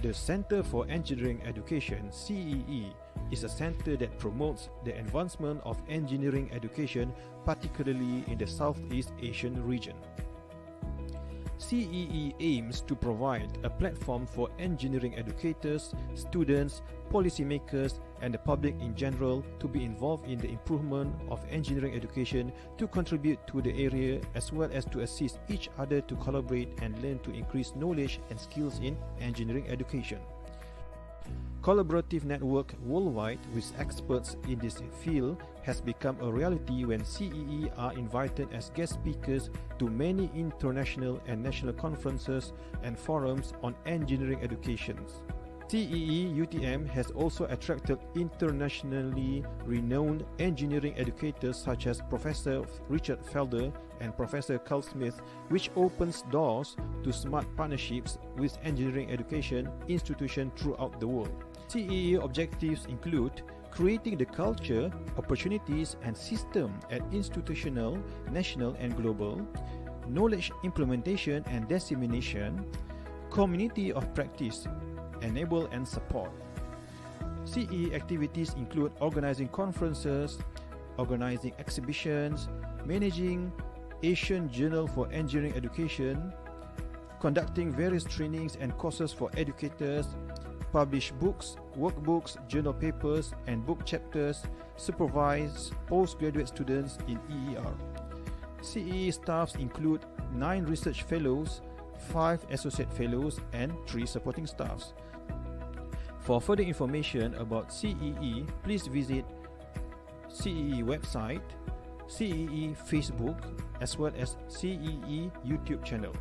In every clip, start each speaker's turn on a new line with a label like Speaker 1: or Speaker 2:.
Speaker 1: The Center for Engineering Education, CEE, is a center that promotes the advancement of engineering education, particularly in the Southeast Asian region. CEE aims to provide a platform for engineering educators, students, policymakers, and the public in general to be involved in the improvement of engineering education, to contribute to the area, as well as to assist each other to collaborate and learn to increase knowledge and skills in engineering education. Collaborative network worldwide with experts in this field has become a reality when CEE are invited as guest speakers to many international and national conferences and forums on engineering education. CEE UTM has also attracted internationally renowned engineering educators such as Professor Richard Felder and Professor Carl Smith, which opens doors to smart partnerships with engineering education institutions throughout the world. CEE objectives include creating the culture, opportunities, and system at institutional, national, and global, knowledge implementation and dissemination, community of practice, enable and support. CEE activities include organizing conferences, organizing exhibitions, managing Asian Journal for Engineering Education, conducting various trainings and courses for educators, publish books, workbooks, journal papers, and book chapters, supervise postgraduate students in EER. CEE staffs include 9 research fellows, 5 associate fellows, and 3 supporting staffs. For further information about CEE, please visit CEE website, CEE Facebook, as well as CEE YouTube channel.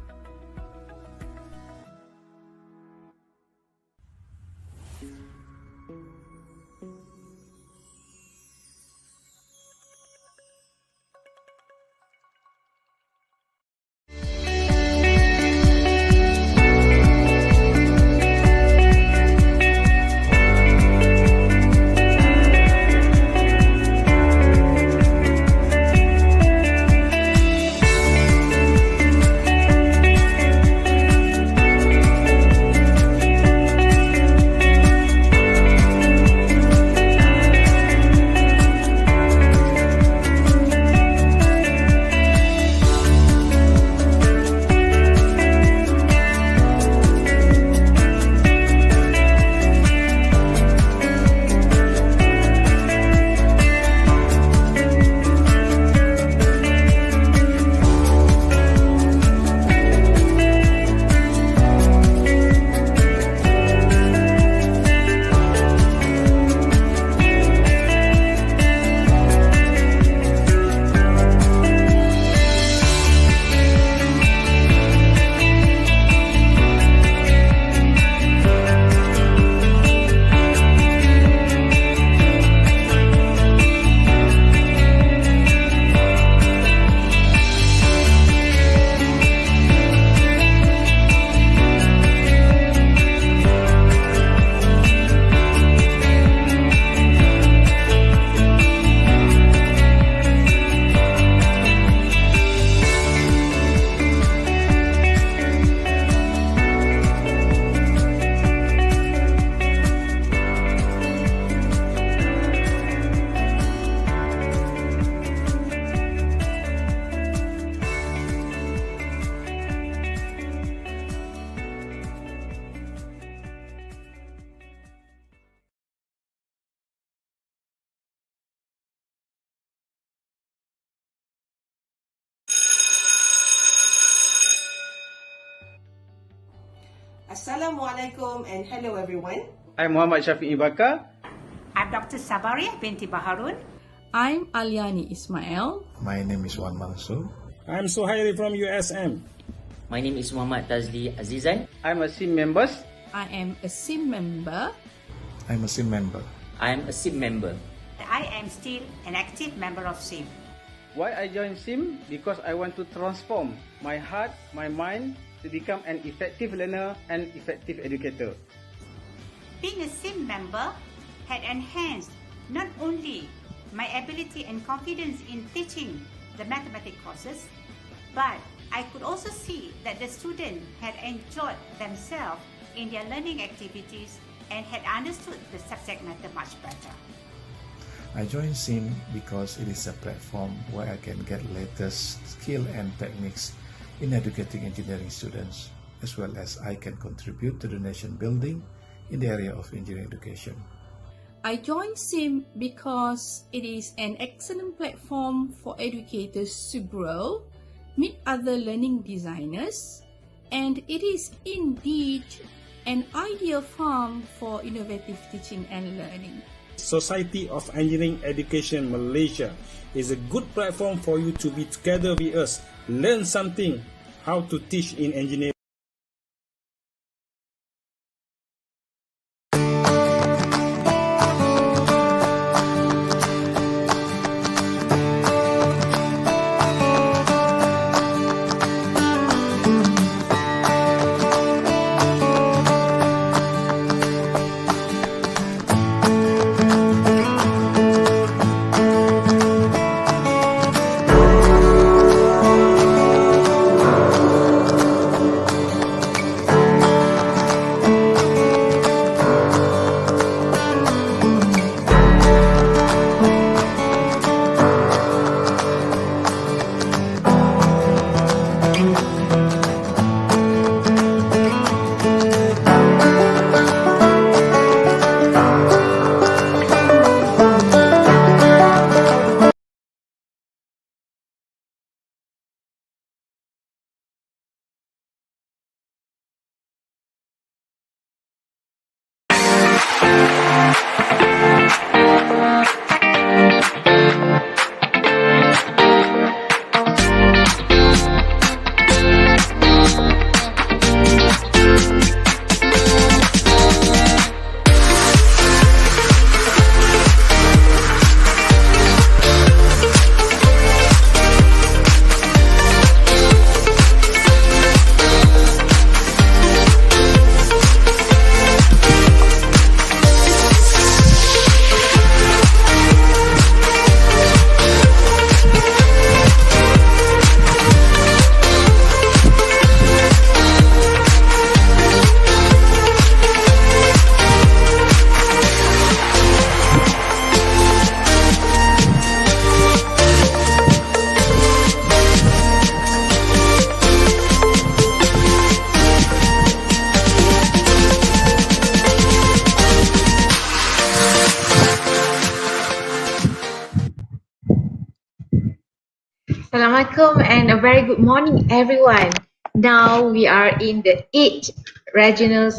Speaker 2: Assalamualaikum and hello everyone.
Speaker 3: I'm Muhammad Syafiq Bakar.
Speaker 4: I'm Dr. Sabaria binti Baharun.
Speaker 5: I'm Aliani Ismail.
Speaker 6: My name is Wan Mansur.
Speaker 7: I'm Suhairi from USM.
Speaker 8: My name is Muhammad Tazli Azizan.
Speaker 3: I'm a SIM member.
Speaker 5: I am a SIM member.
Speaker 6: I'm a SIM member.
Speaker 8: I am a SIM member.
Speaker 4: I am still an active member of SIM.
Speaker 3: Why I joined SIM? Because I want to transform my heart, my mind to become an effective learner and effective educator.
Speaker 4: Being a SIM member had enhanced not only my ability and confidence in teaching the mathematics courses, but I could also see that the students had enjoyed themselves in their learning activities and had understood the subject matter much better.
Speaker 6: I joined SIM because it is a platform where I can get latest skill and techniques in educating engineering students, as well as I can contribute to the nation building in the area of engineering education.
Speaker 5: I joined SIM because it is an excellent platform for educators to grow, meet other learning designers, and it is indeed an ideal forum for innovative teaching and learning.
Speaker 7: Society of Engineering Education Malaysia is a good platform for you to be together with us, learn something, how to teach in engineering.
Speaker 9: Assalamualaikum and a very good morning everyone. Now we are in the 8th Regional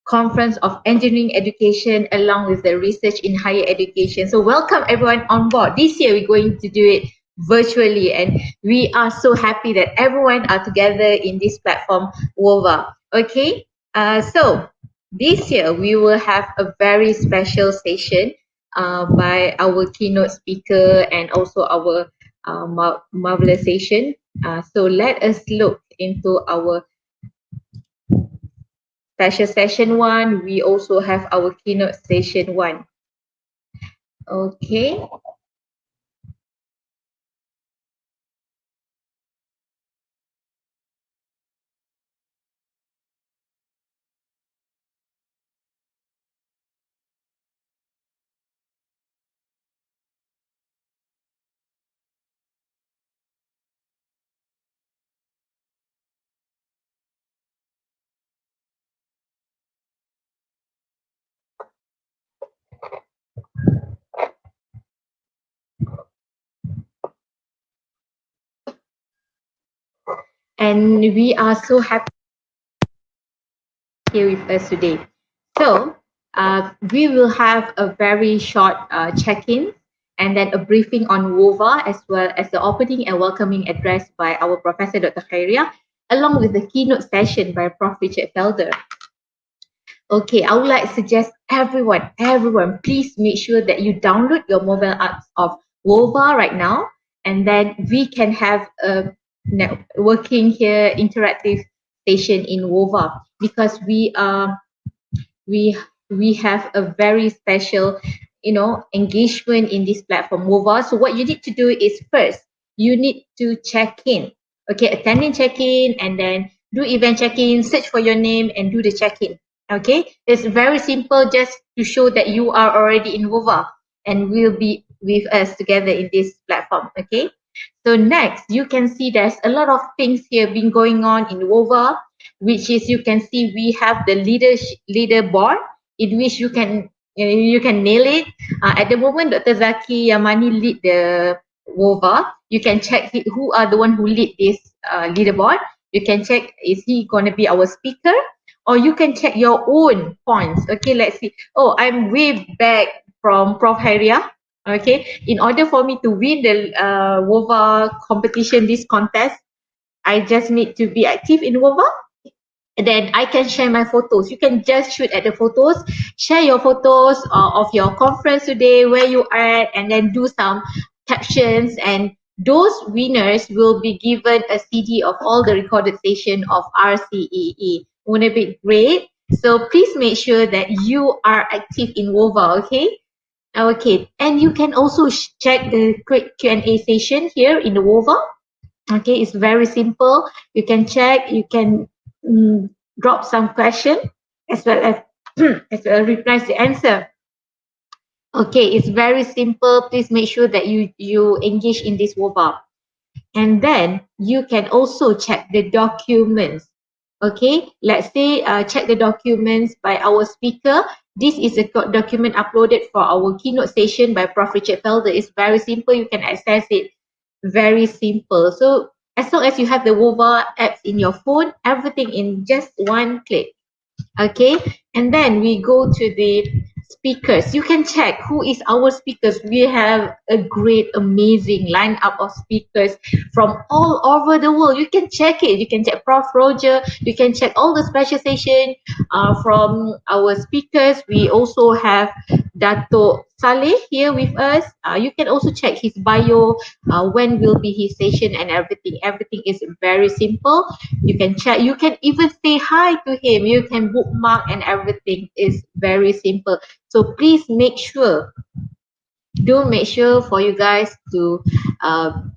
Speaker 9: Conference of Engineering Education along with the Research in Higher Education. So welcome everyone on board. This year we're going to do it virtually and we are so happy that everyone are together in this platform WOVA. Okay, so this year we will have a very special session by our keynote speaker and also our marvelous session. So let us look into our special session 1. We also have our keynote session 1. Okay. And we are so happy here with us today. So we will have a very short check-in and then a briefing on WOVA as well as the opening and welcoming address by our Professor Dr. Khairia along with the keynote session by Prof. Richard Felder. Okay, I would like to suggest everyone, please make sure that you download your mobile apps of WOVA right now, and then we can have a networking here interactive station in WOVA because we have a very special engagement in this platform WOVA. So what you need to do is first you need to check in. Okay, attending check-in and then do event check-in, search for your name and do the check-in. Okay, it's very simple, just to show that you are already in WOVA and will be with us together in this platform. Okay, so next you can see there's a lot of things here been going on in WOVA, which is you can see we have the leaderboard in which you can nail it. At the moment, Dr. Zaki Yamani lead the WOVA. You can check who are the one who lead this leaderboard. You can check, is he going to be our speaker? Or you can check your own points. Okay, let's see. Oh, I'm way back from Prof. Haria. Okay, in order for me to win the WOVA competition, this contest, I just need to be active in WOVA. And then I can share my photos. You can just shoot at the photos, share your photos of your conference today, where you are, and then do some captions. And those winners will be given a CD of all the recorded session of RCEE. Wouldn't it be great? So please make sure that you are active in WOVA, okay? Okay, and you can also check the quick Q&A session here in the WOVA. Okay, it's very simple. You can check, you can drop some question as well as as well reply the answer. Okay, it's very simple. Please make sure that you engage in this WOVA. And then you can also check the documents. Okay, let's say check the documents by our speaker. This is a document uploaded for our keynote session by Prof. Richard Felder. It's very simple. You can access it very simple. So as long as you have the WOVA apps in your phone, everything in just one click. Okay, and then we go to the speakers. You can check who is our speakers. We have a great, amazing lineup of speakers from all over the world. You can check it. You can check Prof. Roger. You can check all the special session from our speakers. We also have Dato Saleh here with us. You can also check his bio, when will be his session and everything. Everything is very simple. You can check. You can even say hi to him. You can bookmark, and everything is very simple. So please make sure for you guys to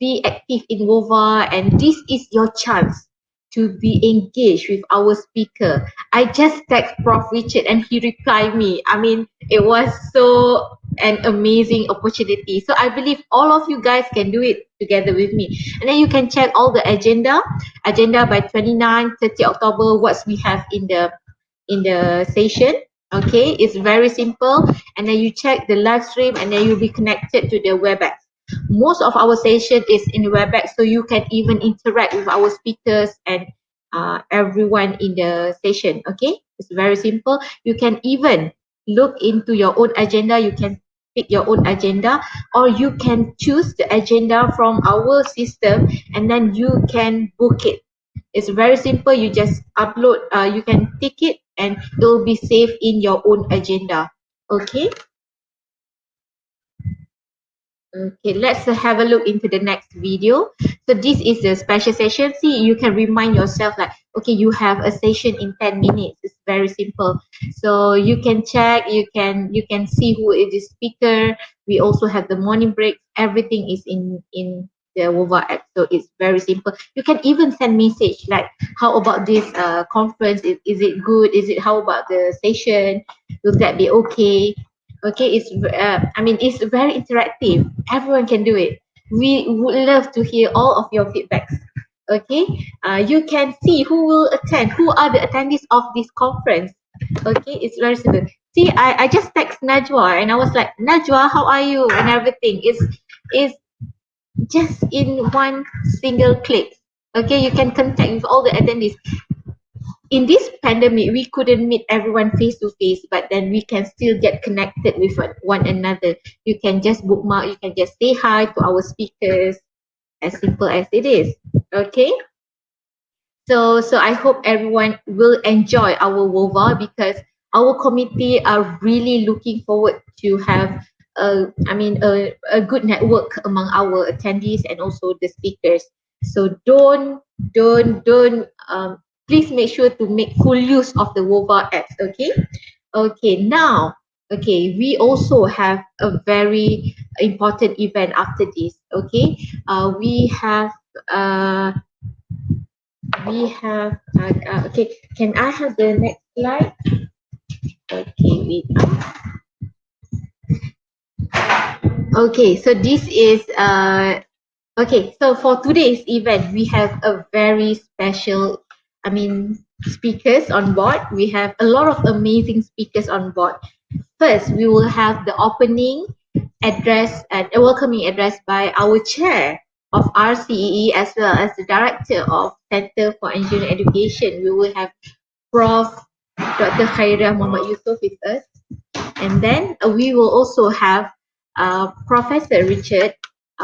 Speaker 9: be active in WOVA, and this is your chance to be engaged with our speaker. I just text Prof. Richard and he replied me. I mean, it was so an amazing opportunity. So I believe all of you guys can do it together with me. And then you can check all the agenda by 29, 30 October, what we have in the session. Okay, it's very simple. And then you check the live stream, and then you'll be connected to the WebEx. Most of our session is in WebEx, so you can even interact with our speakers and everyone in the session. Okay, it's very simple. You can even look into your own agenda. You can pick your own agenda, or you can choose the agenda from our system, and then you can book it. It's very simple. You just upload, you can tick it, and it will be saved in your own agenda. Okay. Okay, let's have a look into the next video. So this is the special session. See, you can remind yourself like, okay, you have a session in 10 minutes. It's very simple. So you can check, you can see who is the speaker. We also have the morning break. Everything is in the WOVA app. So it's very simple. You can even send message like, how about this conference? Is it good? How about the session? Will that be okay? Okay, it's it's very interactive. Everyone can do it. We would love to hear all of your feedbacks. Okay, you can see who will attend, who are the attendees of this conference. Okay, it's very simple. See, I just text Najwa and I was like, Najwa, how are you? And everything is just in one single click. Okay, you can contact with all the attendees. In this pandemic, we couldn't meet everyone face to face, but then we can still get connected with one another. You can just bookmark, you can just say hi to our speakers, as simple as it is. Okay. So I hope everyone will enjoy our WOVA, because our committee are really looking forward to have a good network among our attendees and also the speakers. So please make sure to make full use of the WOVA apps. Okay. Okay. Now, okay, we also have a very important event after this. Okay. We have okay. Can I have the next slide? Okay, wait. Okay, so this is okay, so for today's event, we have a very special, speakers on board. We have a lot of amazing speakers on board. First, we will have the opening address and a welcoming address by our chair of RCEE as well as the director of Center for Engineering Education. We will have Prof. Dr. Khairiyah Muhammad Yusof with us. And then we will also have Professor Richard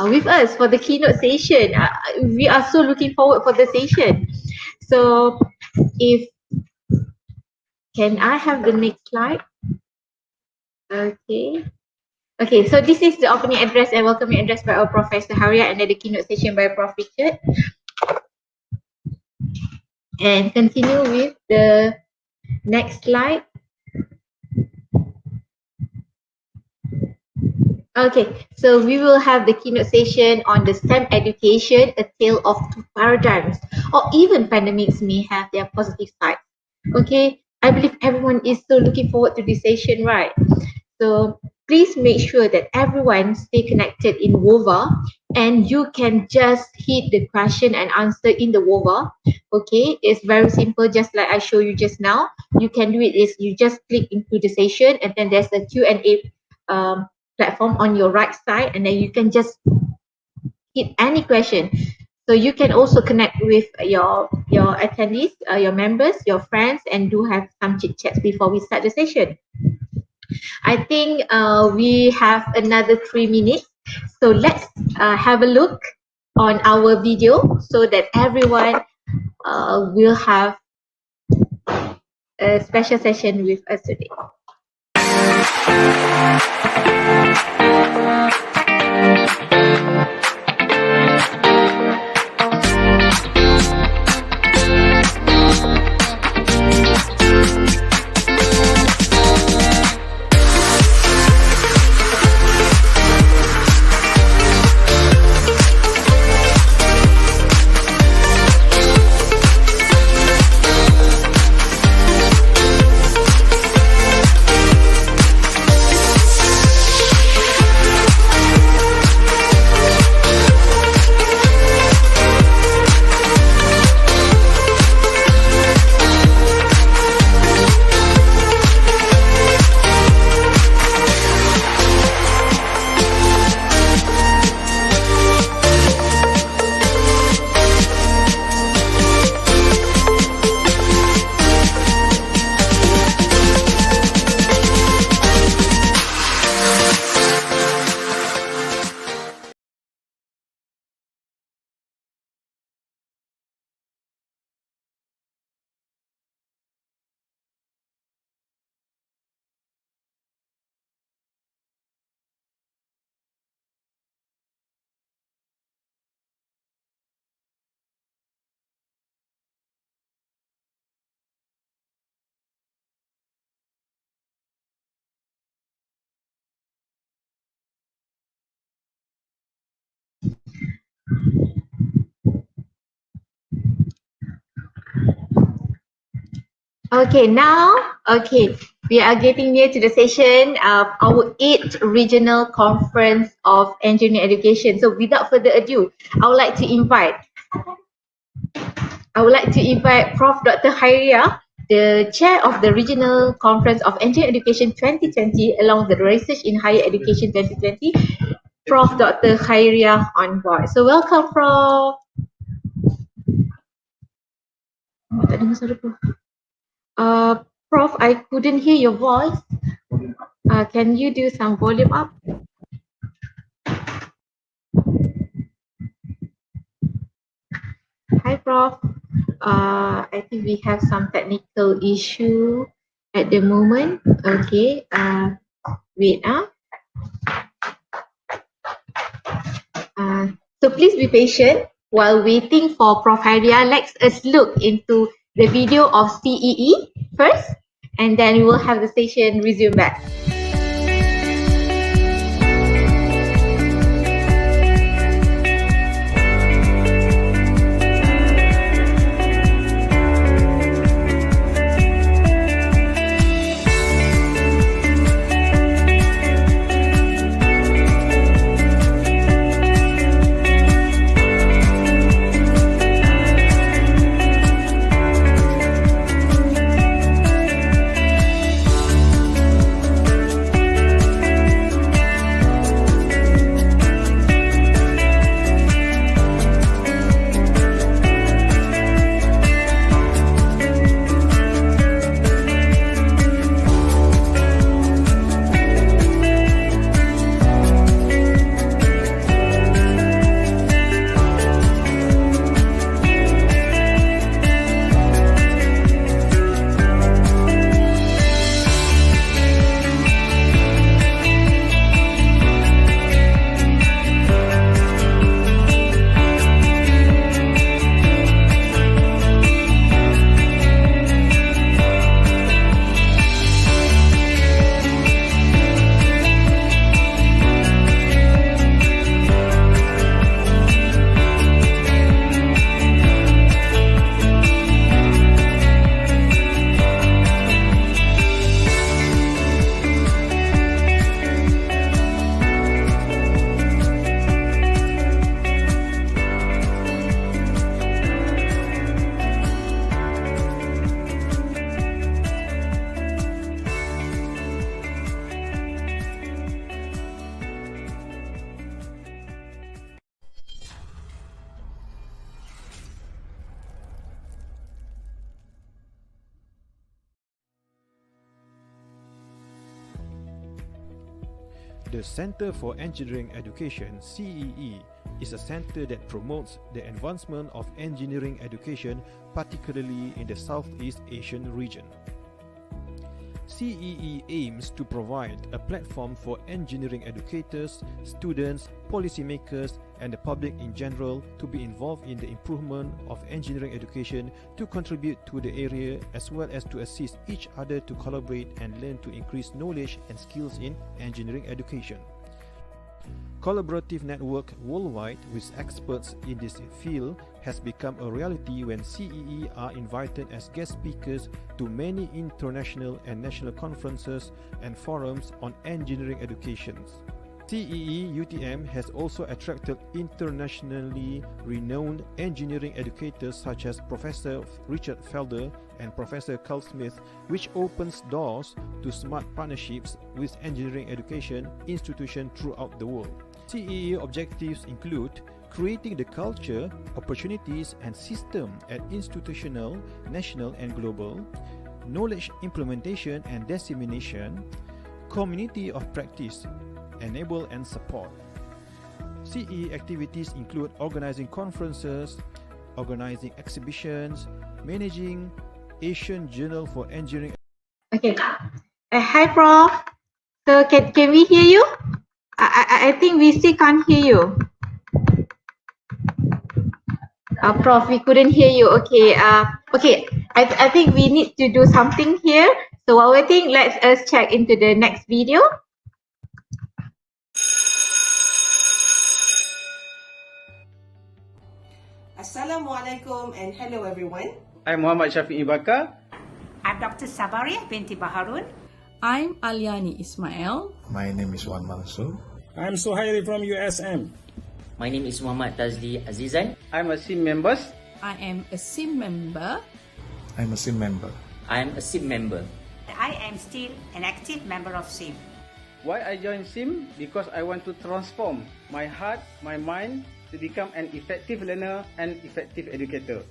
Speaker 9: with us for the keynote session. We are so looking forward for the session. So if, can I have the next slide? Okay. Okay, so this is the opening address and welcoming address by our Professor Haria and then the keynote session by Prof. Richard. And continue with the next slide. Okay, so we will have the keynote session on the STEM education, a tale of two paradigms, or even pandemics may have their positive side. Okay, I believe everyone is so looking forward to this session, right? So please make sure that everyone stay connected in WOVA and you can just hit the question and answer in the WOVA. Okay, it's very simple, just like I showed you just now. You can do it is you just click into the session and then there's a Q&A platform on your right side and then you can just hit any question. So you can also connect with your attendees, your members, your friends, and do have some chit chats before we start the session. I think we have another 3 minutes. So let's have a look on our video so that everyone will have a special session with us today. Okay, now, we are getting near to the session of our 8th Regional Conference of Engineering Education. So without further ado, I would like to invite Prof. Dr. Khairiyah, the Chair of the Regional Conference of Engineering Education 2020, along with the Research in Higher Education 2020, Prof. Dr. Khairiyah on board. So welcome, Prof. Prof, I couldn't hear your voice. Can you do some volume up? Hi, Prof. I think we have some technical issue at the moment. Okay. Wait. So please be patient while waiting for Prof. Haria. Let's look into the video of CEE first, and then we will have the session resume back.
Speaker 1: The Center for Engineering Education (CEE) is a center that promotes the advancement of engineering education, particularly in the Southeast Asian region. CEE aims to provide a platform for engineering educators, students, policymakers, and the public in general to be involved in the improvement of engineering education, to contribute to the area, as well as to assist each other to collaborate and learn to increase knowledge and skills in engineering education. Collaborative network worldwide with experts in this field has become a reality when CEE are invited as guest speakers to many international and national conferences and forums on engineering education. CEE UTM has also attracted internationally renowned engineering educators such as Professor Richard Felder and Professor Carl Smith, which opens doors to smart partnerships with engineering education institutions throughout the world. CEE objectives include creating the culture, opportunities, and system at institutional, national, and global, knowledge implementation and dissemination, community of practice, enable and support. CEE activities include organizing conferences, organizing exhibitions, managing Asian Journal for Engineering.
Speaker 9: Okay. Hi, Prof. So can we hear you? I think we still can't hear you. Prof, we couldn't hear you. Okay. Okay. I think we need to do something here. So while waiting, let us check into the next video.
Speaker 2: Assalamualaikum and hello everyone.
Speaker 3: I'm Muhammad Syafiq Bakar.
Speaker 4: I'm Dr. Sabaria binti Baharun.
Speaker 5: I'm Aliani Ismail.
Speaker 6: My name is Wan Mansur.
Speaker 7: I'm Suhairi from USM.
Speaker 8: My name is Muhammad Tazli Azizan.
Speaker 3: I'm a SIM member.
Speaker 5: I am a SIM member.
Speaker 6: I'm a SIM member.
Speaker 8: I am a SIM member.
Speaker 4: I am still an active member of SIM.
Speaker 3: Why I joined SIM? Because I want to transform my heart, my mind to become an effective learner and effective educator.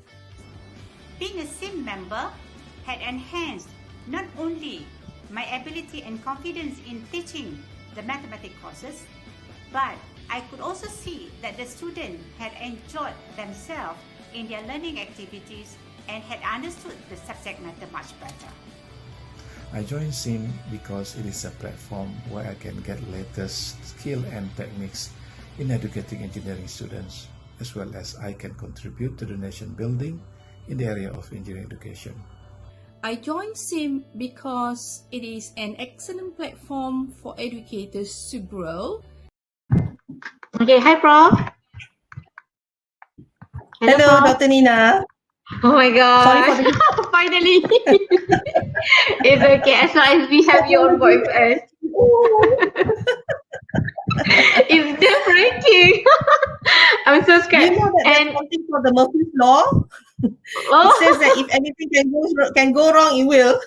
Speaker 4: Being a SIM member had enhanced not only my ability and confidence in teaching the mathematics courses, but I could also see that the students had enjoyed themselves in their learning activities and had understood the subject matter much better.
Speaker 6: I joined SIM because it is a platform where I can get latest skill and techniques in educating engineering students, as well as I can contribute to the nation building in the area of engineering education.
Speaker 5: I joined SIM because it is an excellent platform for educators to grow.
Speaker 9: Okay, hi, Prof.
Speaker 2: Hello,
Speaker 9: Prof.
Speaker 2: Dr. Nina.
Speaker 9: Oh my God.
Speaker 2: Sorry for the
Speaker 9: Finally. It's okay, as long as we have you on board with us. It's nerve-wracking. I'm so scared.
Speaker 2: You know that there's something called the Murphy's Law? It says that if anything can go wrong, it will.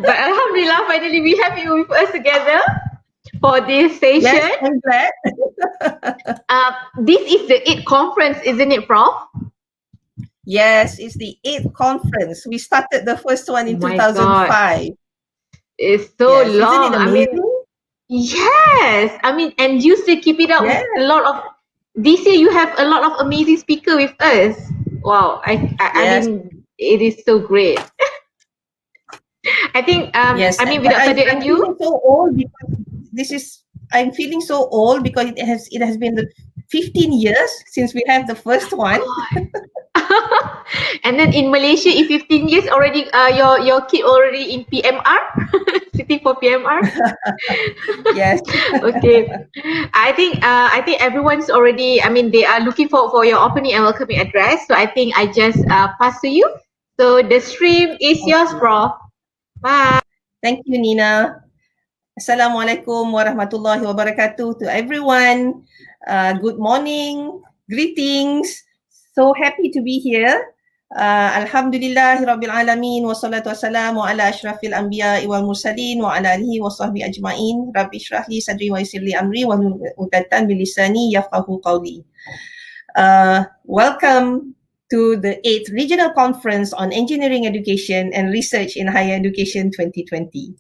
Speaker 9: But Alhamdulillah, finally we have you with us together for this session.
Speaker 2: Yes, I'm glad.
Speaker 9: This is the 8th conference, isn't it, Prof?
Speaker 2: Yes, it's the 8th conference. We started the first one in
Speaker 9: Oh my
Speaker 2: 2005.
Speaker 9: It's so
Speaker 2: Yes,
Speaker 9: long.
Speaker 2: isn't it amazing?
Speaker 9: Yes. And you still keep it up
Speaker 2: Yes.
Speaker 9: with a lot of. This year you have a lot of amazing speakers with us. Wow. I
Speaker 2: Yes.
Speaker 9: mean, it is so great. I think.
Speaker 2: Yes,
Speaker 9: I mean,
Speaker 2: but
Speaker 9: without further
Speaker 2: I'm
Speaker 9: ado.
Speaker 2: feeling so old because I'm feeling so old because it has been 15 years since we have the first one.
Speaker 9: And then in Malaysia, in 15 years already, your kid already in PMR, sitting for PMR.
Speaker 2: Yes.
Speaker 9: Okay, I think everyone's already. I mean, they are looking for your opening and welcoming address. So I think I just pass to you. So the stream is yours, Prof. Bye.
Speaker 2: Thank you, Nina. Assalamualaikum warahmatullahi wabarakatuh to everyone. Good morning, greetings. So happy to be here. Alhamdulillahi Rabbil Alamin wa salatu wassalamu ala ashrafil anbiya wal mursalin wa ala alihi wa sahbihi ajma'in. Rabbi shrah li sadri wa yassir li amri wa hlul 'uqdatam min lisani yafqahu qawli. Welcome to the 8th Regional Conference on Engineering Education and Research in Higher Education 2020.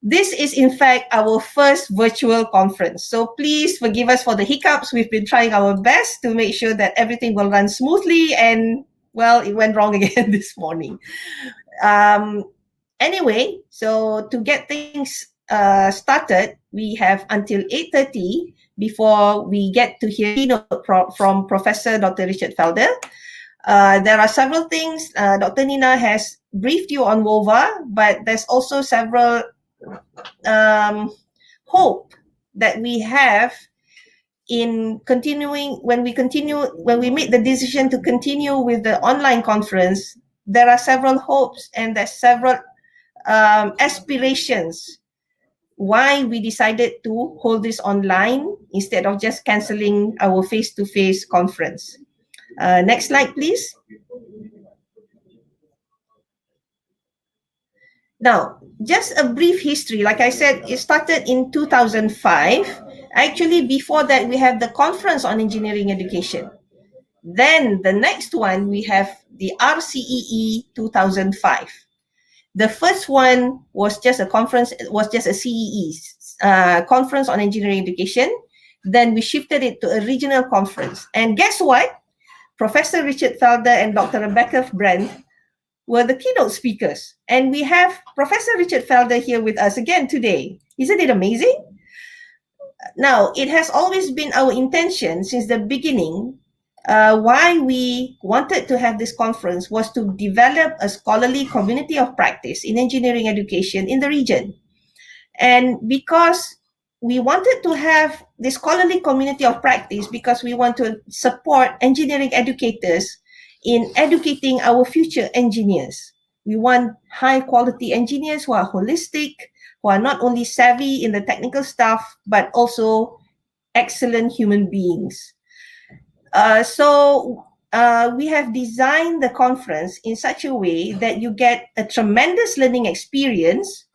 Speaker 2: This is in fact our first virtual conference. So please forgive us for the hiccups. We've been trying our best to make sure that everything will run smoothly, and well, it went wrong again this morning. Anyway, so to get things started, we have until 8:30 before we get to hear keynote from Professor Dr. Richard Felder. There are several things. Dr. Nina has briefed you on WOVA, but there's also several hope that we have in continuing. When we made the decision to continue with the online conference, there are several hopes and there's several aspirations why we decided to hold this online instead of just canceling our face-to-face conference. Next slide, please. Now, just a brief history. Like I said, it started in 2005. Actually, before that, we have the Conference on Engineering Education. Then the next one, we have the RCEE 2005. The first one was just a conference, it was just a CEE, Conference on Engineering Education. Then we shifted it to a regional conference. And guess what? Professor Richard Felder and Dr. Rebecca Brand were the keynote speakers. And we have Professor Richard Felder here with us again today. Isn't it amazing? Now, it has always been our intention since the beginning. Why we wanted to have this conference was to develop a scholarly community of practice in engineering education in the region. And because we wanted to have this scholarly community of practice, because we want to support engineering educators in educating our future engineers. We want high quality engineers who are holistic, who are not only savvy in the technical stuff, but also excellent human beings. So we have designed the conference in such a way that you get a tremendous learning experience,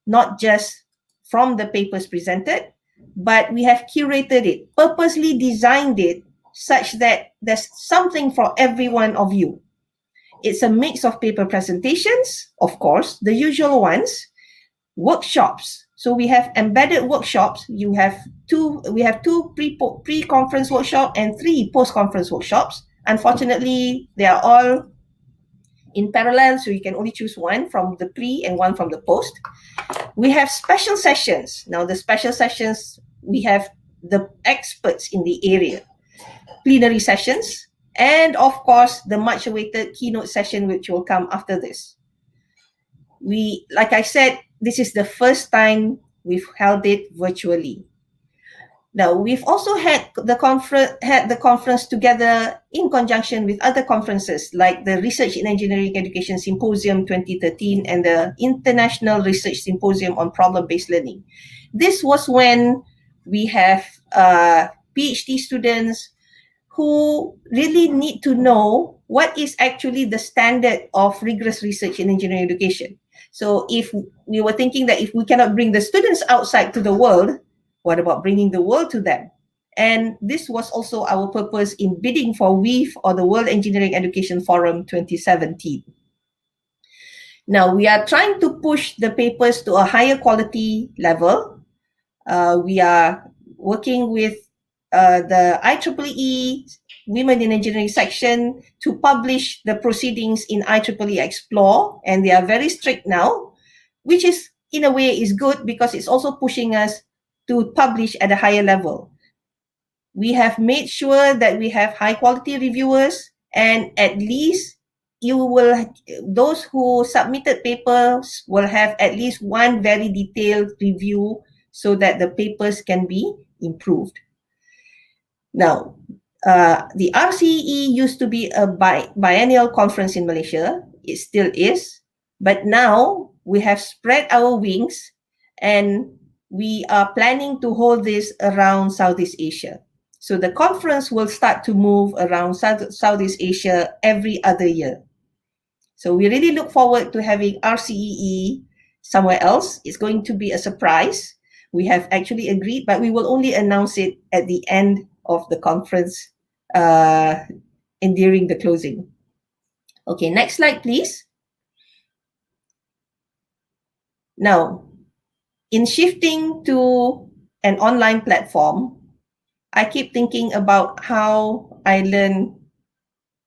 Speaker 2: not just from the papers presented, but we have curated it, purposely designed it such that there's something for every one of you. It's a mix of paper presentations, of course, the usual ones, workshops. So we have embedded workshops. We have two pre-conference workshops and 3 post-conference workshops. Unfortunately, they are all in parallel, so you can only choose one from the pre and one from the post. We have special sessions. Now, the special sessions, we have the experts in the area, plenary sessions, and of course, the much awaited keynote session, which will come after this. Like I said, this is the first time we've held it virtually. Now, we've also had the conference together in conjunction with other conferences like the Research in Engineering Education Symposium 2013 and the International Research Symposium on Problem-Based Learning. This was when we have PhD students who really need to know what is actually the standard of rigorous research in engineering education. So if we were thinking that if we cannot bring the students outside to the world, what about bringing the world to them? And this was also our purpose in bidding for WEEF, or the World Engineering Education Forum 2017. Now, we are trying to push the papers to a higher quality level. We are working with the IEEE Women in Engineering section to publish the proceedings in IEEE Explore, and they are very strict now, which is in a way is good because it's also pushing us to publish at a higher level. We have made sure that we have high quality reviewers, and at least those who submitted papers will have at least one very detailed review so that the papers can be improved. Now, the RCEE used to be a biennial conference in Malaysia. It still is, but now we have spread our wings and we are planning to hold this around Southeast Asia. So the conference will start to move around Southeast Asia every other year. So we really look forward to having RCEE somewhere else. It's going to be a surprise. We have actually agreed, but we will only announce it at the end of the conference and during the closing. Okay, next slide, please. Now, in shifting to an online platform, I keep thinking about how I learned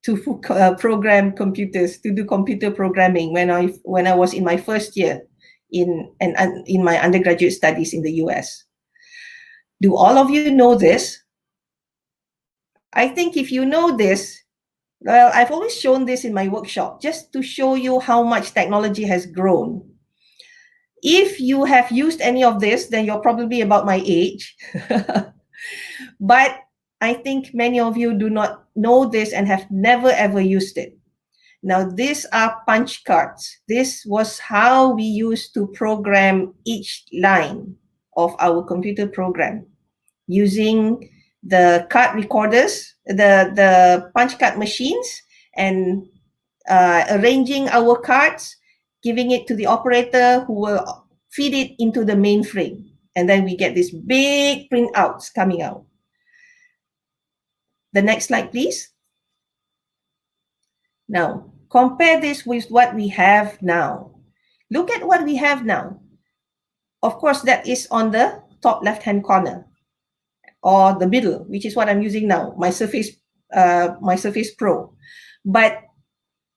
Speaker 2: to program computers, to do computer programming when I was in my first year in my undergraduate studies in the US. Do all of you know this? I think if you know this, well, I've always shown this in my workshop just to show you how much technology has grown. If you have used any of this, then you're probably about my age. But I think many of you do not know this and have never ever used it. Now, these are punch cards. This was how we used to program each line of our computer program using the card recorders, the punch card machines, and arranging our cards, giving it to the operator who will feed it into the mainframe. And then we get these big printouts coming out. The next slide, please. Now, compare this with what we have now. Look at what we have now. Of course, that is on the top left-hand corner, or the middle, which is what I'm using now, my Surface Pro. But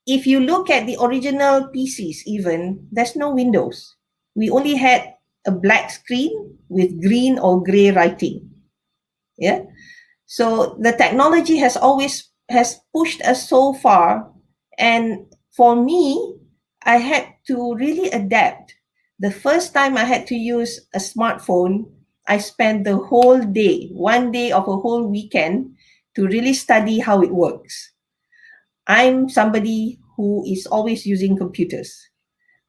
Speaker 2: if you look at the original PCs even, there's no windows. We only had a black screen with green or gray writing. Yeah. So the technology has pushed us so far. And for me, I had to really adapt. The first time I had to use a smartphone, I spent the whole day, one day of a whole weekend, to really study how it works. I'm somebody who is always using computers.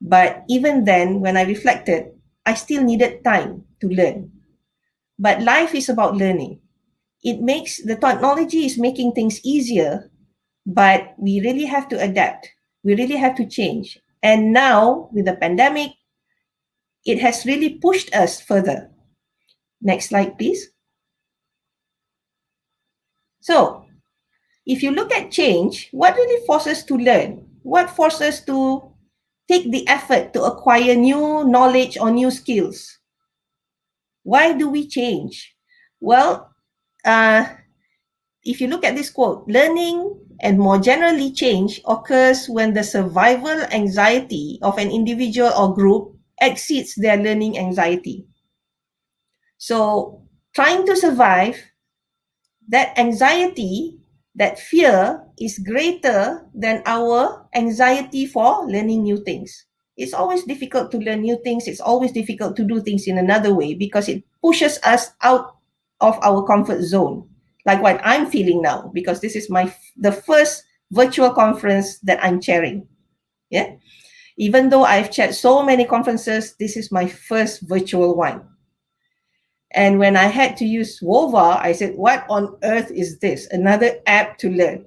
Speaker 2: But even then, when I reflected, I still needed time to learn. But life is about learning. The technology is making things easier, but we really have to adapt. We really have to change. And now, with the pandemic, it has really pushed us further. Next slide, please. So, if you look at change, what really forces us to learn? What forces us to take the effort to acquire new knowledge or new skills? Why do we change? Well, if you look at this quote, learning and more generally change occurs when the survival anxiety of an individual or group exceeds their learning anxiety. So, trying to survive, that anxiety, that fear is greater than our anxiety for learning new things. It's always difficult to learn new things. It's always difficult to do things in another way because it pushes us out of our comfort zone, like what I'm feeling now, because this is the first virtual conference that I'm chairing. Yeah. Even though I've chaired so many conferences, this is my first virtual one. And when I had to use Wova, I said, what on earth is this? Another app to learn.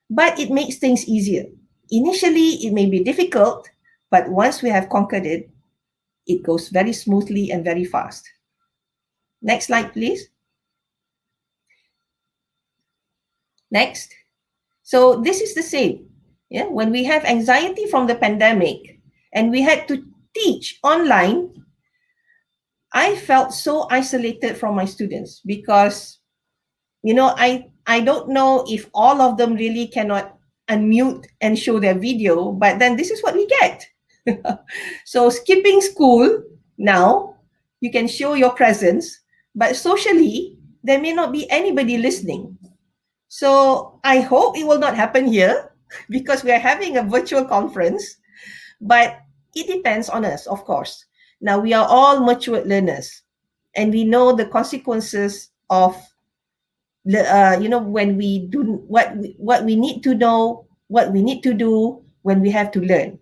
Speaker 2: But it makes things easier. Initially, it may be difficult, but once we have conquered it, it goes very smoothly and very fast. Next slide, please. Next. So this is the same. Yeah, when we have anxiety from the pandemic and we had to teach online, I felt so isolated from my students because, I don't know if all of them really cannot unmute and show their video, but then this is what we get. So skipping school now, you can show your presence, but socially, there may not be anybody listening. So I hope it will not happen here because we are having a virtual conference, but it depends on us, of course. Now, we are all mature learners, and we know the consequences of, when we do what we need to know, what we need to do when we have to learn.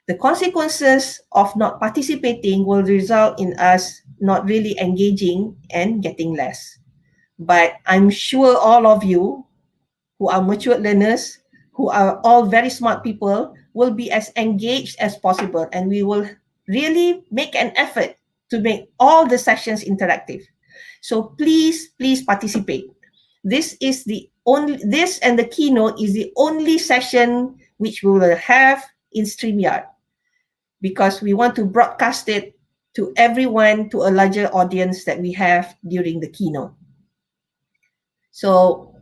Speaker 2: The consequences of not participating will result in us not really engaging and getting less. But I'm sure all of you who are mature learners, who are all very smart people, will be as engaged as possible, and we will really make an effort to make all the sessions interactive. So please participate. This and the keynote is the only session which we will have in StreamYard, because we want to broadcast it to everyone, to a larger audience that we have during the keynote. So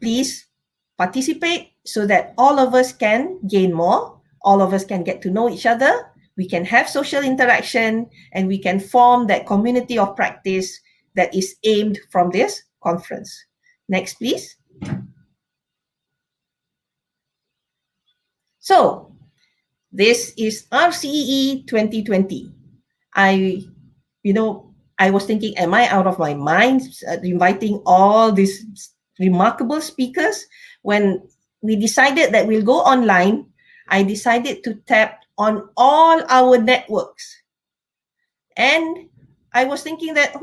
Speaker 2: please participate so that all of us can gain more, all of us can get to know each other, we can have social interaction, and we can form that community of practice that is aimed from this conference. Next, please. So, this is RCEE 2020. I was thinking, am I out of my mind inviting all these remarkable speakers? When we decided that we'll go online, I decided to tap on all our networks. And I was thinking that,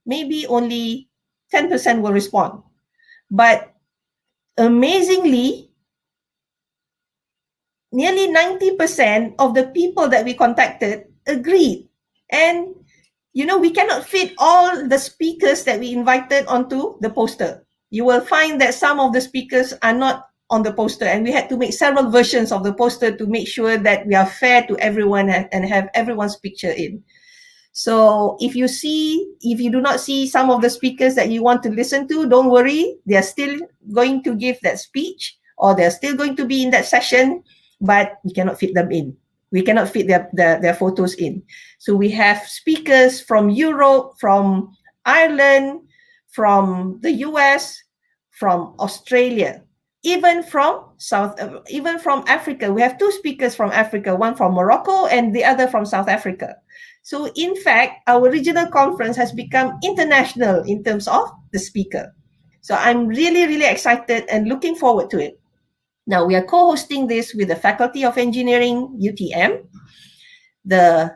Speaker 2: maybe only 10% will respond. But amazingly, nearly 90% of the people that we contacted agreed. And, we cannot fit all the speakers that we invited onto the poster. You will find that some of the speakers are not on the poster, and we had to make several versions of the poster to make sure that we are fair to everyone and have everyone's picture in. So if you do not see some of the speakers that you want to listen to, don't worry. They are still going to give that speech, or they're still going to be in that session, but we cannot fit them in. We cannot fit their photos in. So we have speakers from Europe, from Ireland, from the US, from Australia, even from Africa. We have two speakers from Africa, one from Morocco and the other from South Africa. So in fact, our regional conference has become international in terms of the speaker. So I'm really, really excited and looking forward to it. Now, we are co-hosting this with the Faculty of Engineering, UTM, the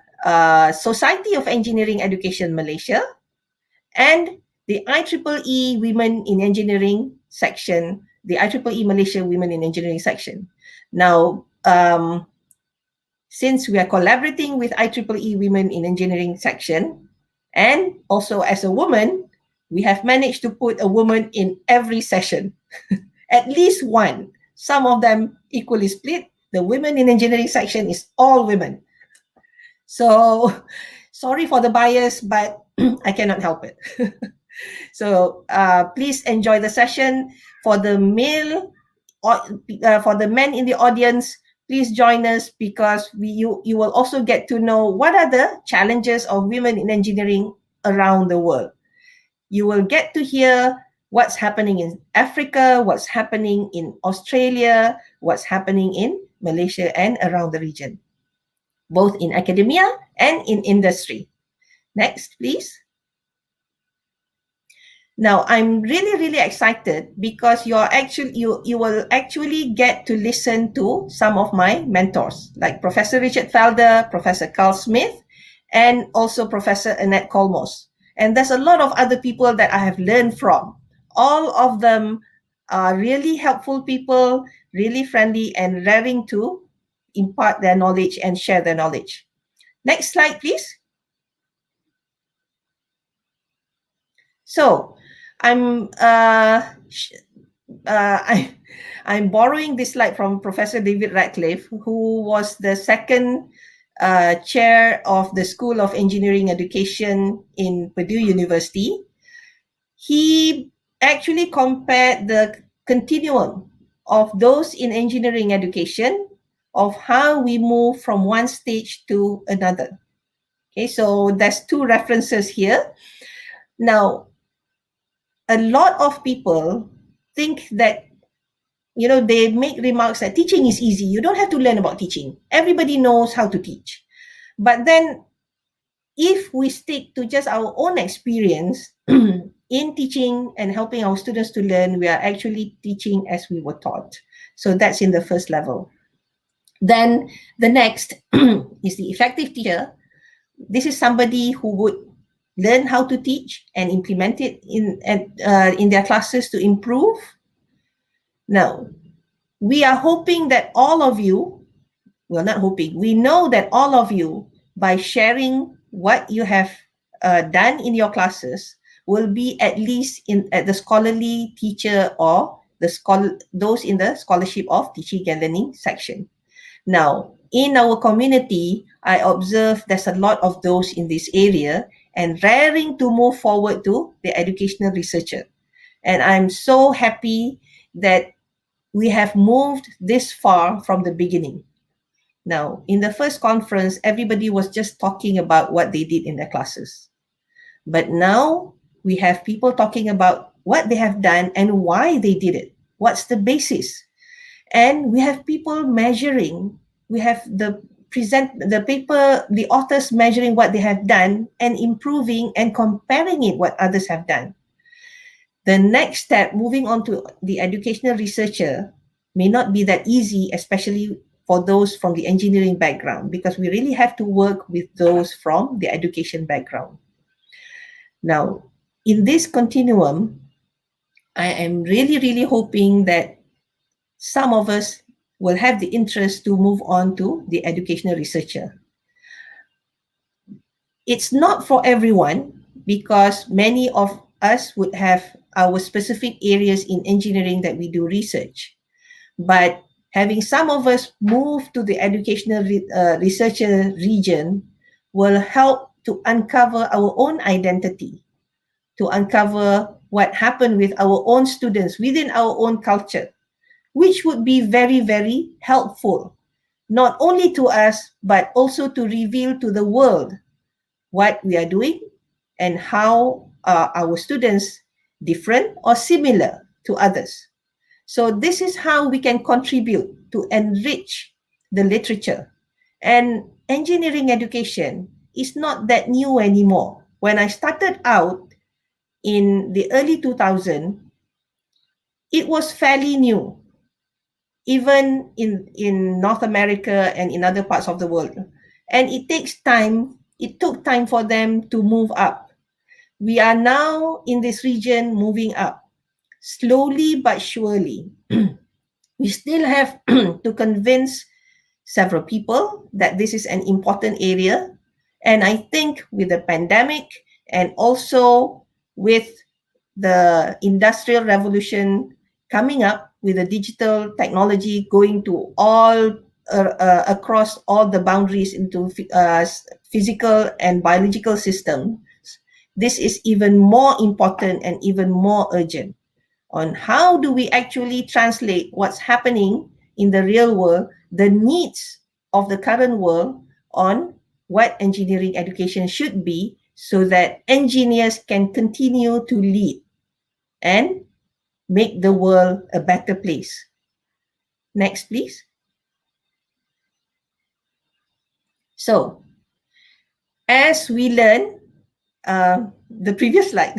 Speaker 2: Society of Engineering Education Malaysia, and the IEEE Women in Engineering section, the IEEE Malaysia Women in Engineering section. Now, since we are collaborating with IEEE Women in Engineering section, and also as a woman, we have managed to put a woman in every session, at least one. Some of them equally split. The Women in Engineering section is all women. So sorry for the bias, but I cannot help it. So please enjoy the session. For the men in the audience, please join us, because you will also get to know what are the challenges of women in engineering around the world. You will get to hear what's happening in Africa, what's happening in Australia, what's happening in Malaysia and around the region, both in academia and in industry. Next, please. Now, I'm really, really excited because you will actually get to listen to some of my mentors, like Professor Richard Felder, Professor Carl Smith, and also Professor Annette Kolmos. And there's a lot of other people that I have learned from. All of them are really helpful people, really friendly, and raring to impart their knowledge and share their knowledge. Next slide, please. So I'm borrowing this slide from Professor David Radcliffe, who was the second chair of the School of Engineering Education in Purdue University. He actually compared the continuum of those in engineering education, of how we move from one stage to another. Okay, so there's two references here. Now, a lot of people think that, they make remarks that teaching is easy. You don't have to learn about teaching. Everybody knows how to teach. But then if we stick to just our own experience in teaching and helping our students to learn, we are actually teaching as we were taught. So that's in the first level. Then the next is the effective teacher. This is somebody who would learn how to teach and implement it in their classes to improve. Now, we are hoping that all of you, well, not hoping, we know that all of you, by sharing what you have done in your classes, will be at least at the scholarly teacher or those in the scholarship of teaching and learning section. Now, in our community, I observe there's a lot of those in this area and raring to move forward to the educational researcher. And I'm so happy that we have moved this far from the beginning. Now, in the first conference, everybody was just talking about what they did in their classes. But now we have people talking about what they have done and why they did it. What's the basis? And we have people measuring. We have the authors measuring what they have done and improving and comparing it what others have done. The next step, moving on to the educational researcher, may not be that easy, especially for those from the engineering background, because we really have to work with those from the education background. Now, in this continuum, I am really hoping that some of us will have the interest to move on to the educational researcher. It's not for everyone, because many of us would have our specific areas in engineering that we do research. But having some of us move to the educational researcher region will help to uncover our own identity, to uncover what happened with our own students within our own culture, which would be very helpful, not only to us, but also to reveal to the world what we are doing and how our students different or similar to others. So this is how we can contribute to enrich the literature. And engineering education is not that new anymore. When I started out in the early 2000s, it was fairly new, even in North America and in other parts of the world. And it took time for them to move up. We are now in this region moving up, slowly but surely. We still have to convince several people that this is an important area. And I think with the pandemic and also with the industrial revolution coming up, with the digital technology going to all across all the boundaries into physical and biological systems, this is even more important and even more urgent on how do we actually translate what's happening in the real world, the needs of the current world, on what engineering education should be, so that engineers can continue to lead and make the world a better place. Next, please. So, as we learn, the previous slide.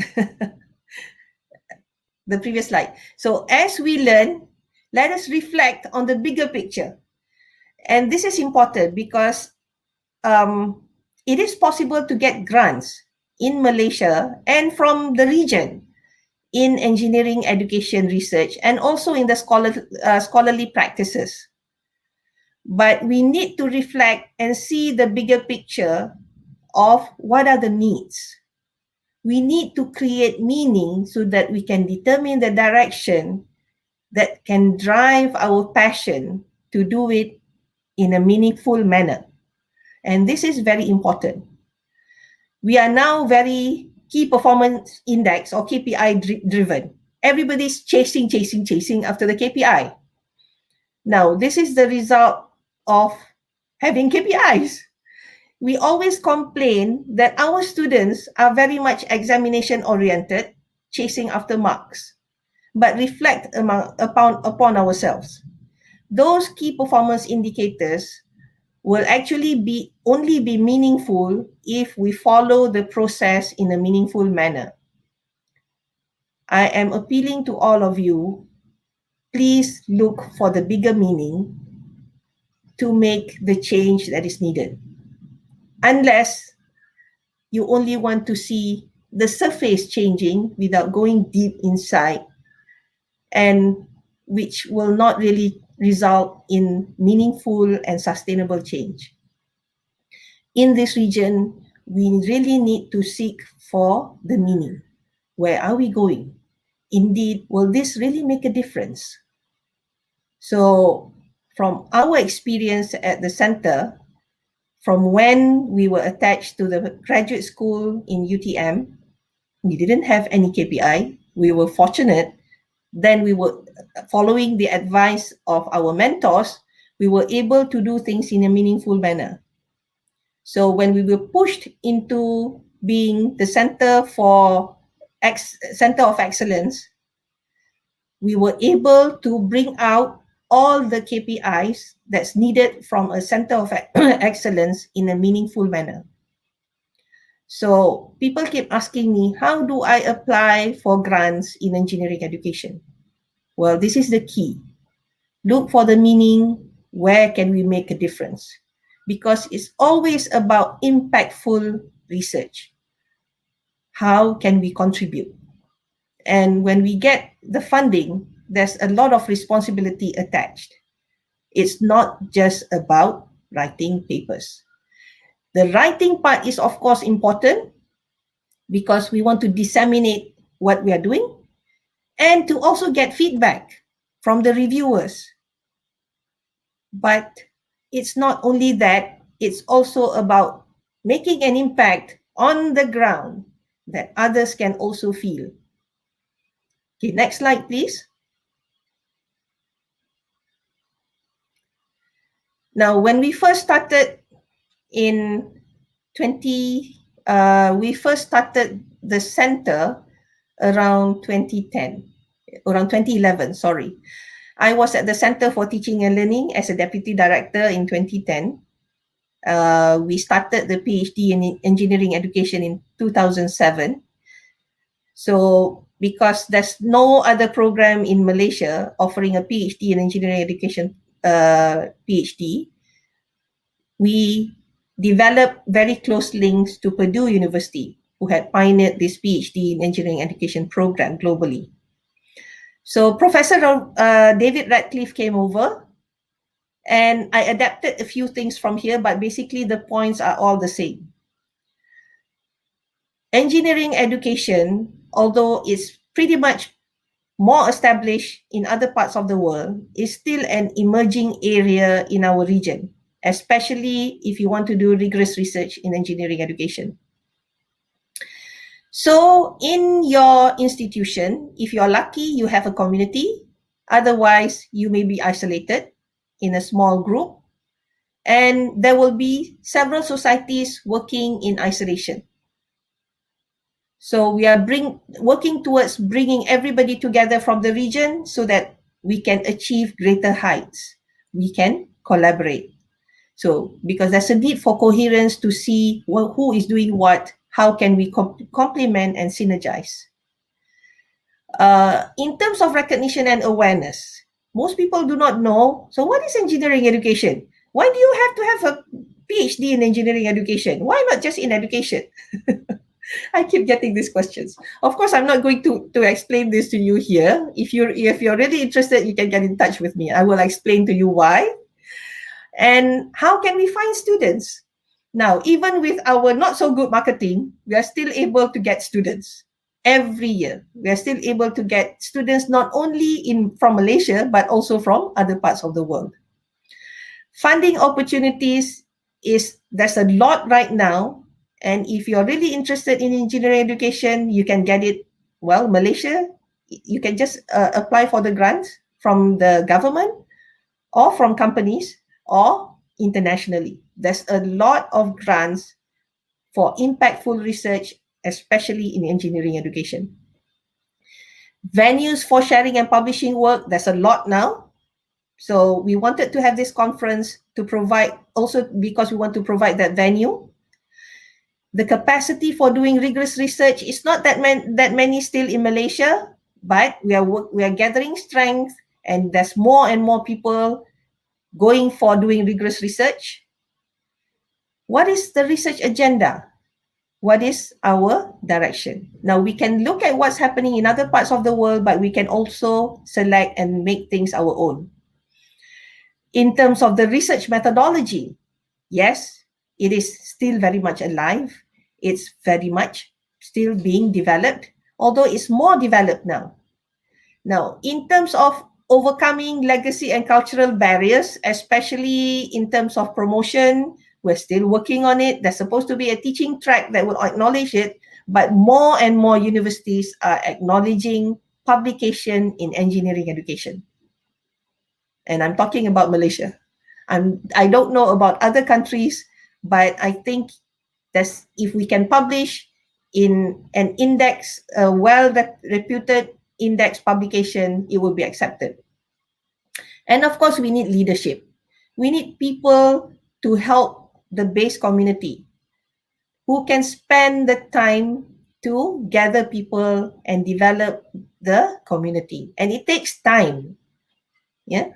Speaker 2: The previous slide. So as we learn, let us reflect on the bigger picture. And this is important because it is possible to get grants in Malaysia and from the region in engineering education research and also in the scholarly practices. But we need to reflect and see the bigger picture of what are the needs. We need to create meaning so that we can determine the direction that can drive our passion to do it in a meaningful manner. And this is very important. We are now very key performance index or KPI driven. Everybody's chasing after the KPI. Now, this is the result of having KPIs. We always complain that our students are very much examination oriented, chasing after marks, but reflect upon ourselves. Those key performance indicators will actually only be meaningful if we follow the process in a meaningful manner. I am appealing to all of you, please look for the bigger meaning to make the change that is needed. Unless you only want to see the surface changing without going deep inside, and which will not really result in meaningful and sustainable change. In this region, we really need to seek for the meaning. Where are we going? Indeed, will this really make a difference? So from our experience at the center, from when we were attached to the graduate school in UTM, we didn't have any KPI. We were fortunate. Then we were following the advice of our mentors, we were able to do things in a meaningful manner. So when we were pushed into being the center of excellence, we were able to bring out all the KPIs that's needed from a center of excellence in a meaningful manner. So people keep asking me, how do I apply for grants in engineering education? Well, this is the key. Look for the meaning. Where can we make a difference? Because it's always about impactful research. How can we contribute? And when we get the funding, there's a lot of responsibility attached. It's not just about writing papers. The writing part is, of course, important because we want to disseminate what we are doing and to also get feedback from the reviewers. But it's not only that, it's also about making an impact on the ground that others can also feel. Okay, next slide, please. Now, when we first started in we first started the center around 2011, sorry. I was at the Center for Teaching and Learning as a Deputy Director in 2010. We started the PhD in Engineering Education in 2007. So because there's no other program in Malaysia offering a PhD in Engineering Education PhD, we developed very close links to Purdue University, who had pioneered this PhD in Engineering Education program globally. So Professor David Radcliffe came over, and I adapted a few things from here, but basically the points are all the same. Engineering education, although it's pretty much more established in other parts of the world, is still an emerging area in our region, especially if you want to do rigorous research in engineering education. So in your institution, if you're lucky, you have a community. Otherwise, you may be isolated in a small group. And there will be several societies working in isolation. So we are working towards bringing everybody together from the region so that we can achieve greater heights. We can collaborate. So because there's a need for coherence to see who is doing what, how can we complement and synergize. In terms of recognition and awareness, most people do not know, so what is engineering education? Why do you have to have a PhD in engineering education? Why not just in education? I keep getting these questions. Of course, I'm not going to explain this to you here. If you're really interested, you can get in touch with me. I will explain to you why. And how can we find students? Now, even with our not so good marketing, we are still able to get students every year. We are still able to get students not only from Malaysia, but also from other parts of the world. Funding opportunities there's a lot right now. And if you're really interested in engineering education, you can get it, well, Malaysia, you can just apply for the grants from the government or from companies or internationally. There's a lot of grants for impactful research, especially in engineering education. Venues for sharing and publishing work, there's a lot now. So we wanted to have this conference to provide, also because we want to provide that venue. The capacity for doing rigorous research is not that many still in Malaysia, but we are gathering strength, and there's more and more people going for doing rigorous research. What is the research agenda? What is our direction? Now, we can look at what's happening in other parts of the world, but we can also select and make things our own. In terms of the research methodology, yes, it is still very much alive. It's very much still being developed, although it's more developed now. Now, in terms of overcoming legacy and cultural barriers, especially in terms of promotion. We're still working on it. There's supposed to be a teaching track that will acknowledge it, but more and more universities are acknowledging publication in engineering education. And I'm talking about Malaysia. I don't know about other countries, but I think that's if we can publish in an index, a well-reputed index publication, it will be accepted. And of course, we need leadership. We need people to help the base community who can spend the time to gather people and develop the community. And it takes time. Yeah.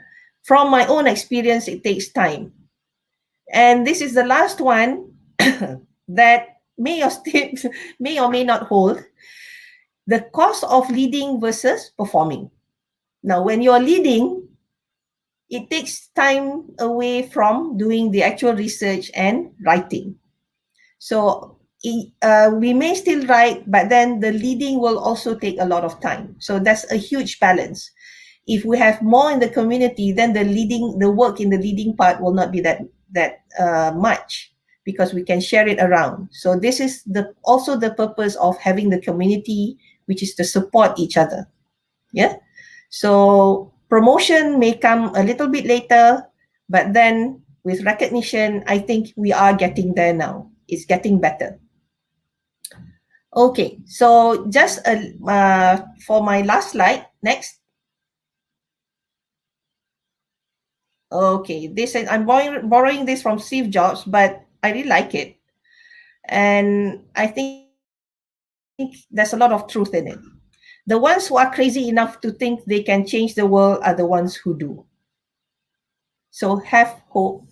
Speaker 2: From my own experience, it takes time. And this is the last one that may or may not hold. The cost of leading versus performing. Now, when you're leading, it takes time away from doing the actual research and writing. So we may still write, but then the leading will also take a lot of time. So that's a huge balance. If we have more in the community, then the work in the leading part will not be that much, because we can share it around. So this is also the purpose of having the community, which is to support each other. Yeah. So promotion may come a little bit later, but then with recognition, I think we are getting there now. It's getting better. Okay, so just for my last slide, next. Okay, this is, I'm borrowing this from Steve Jobs, but I really like it. And I think there's a lot of truth in it. The ones who are crazy enough to think they can change the world are the ones who do. So have hope.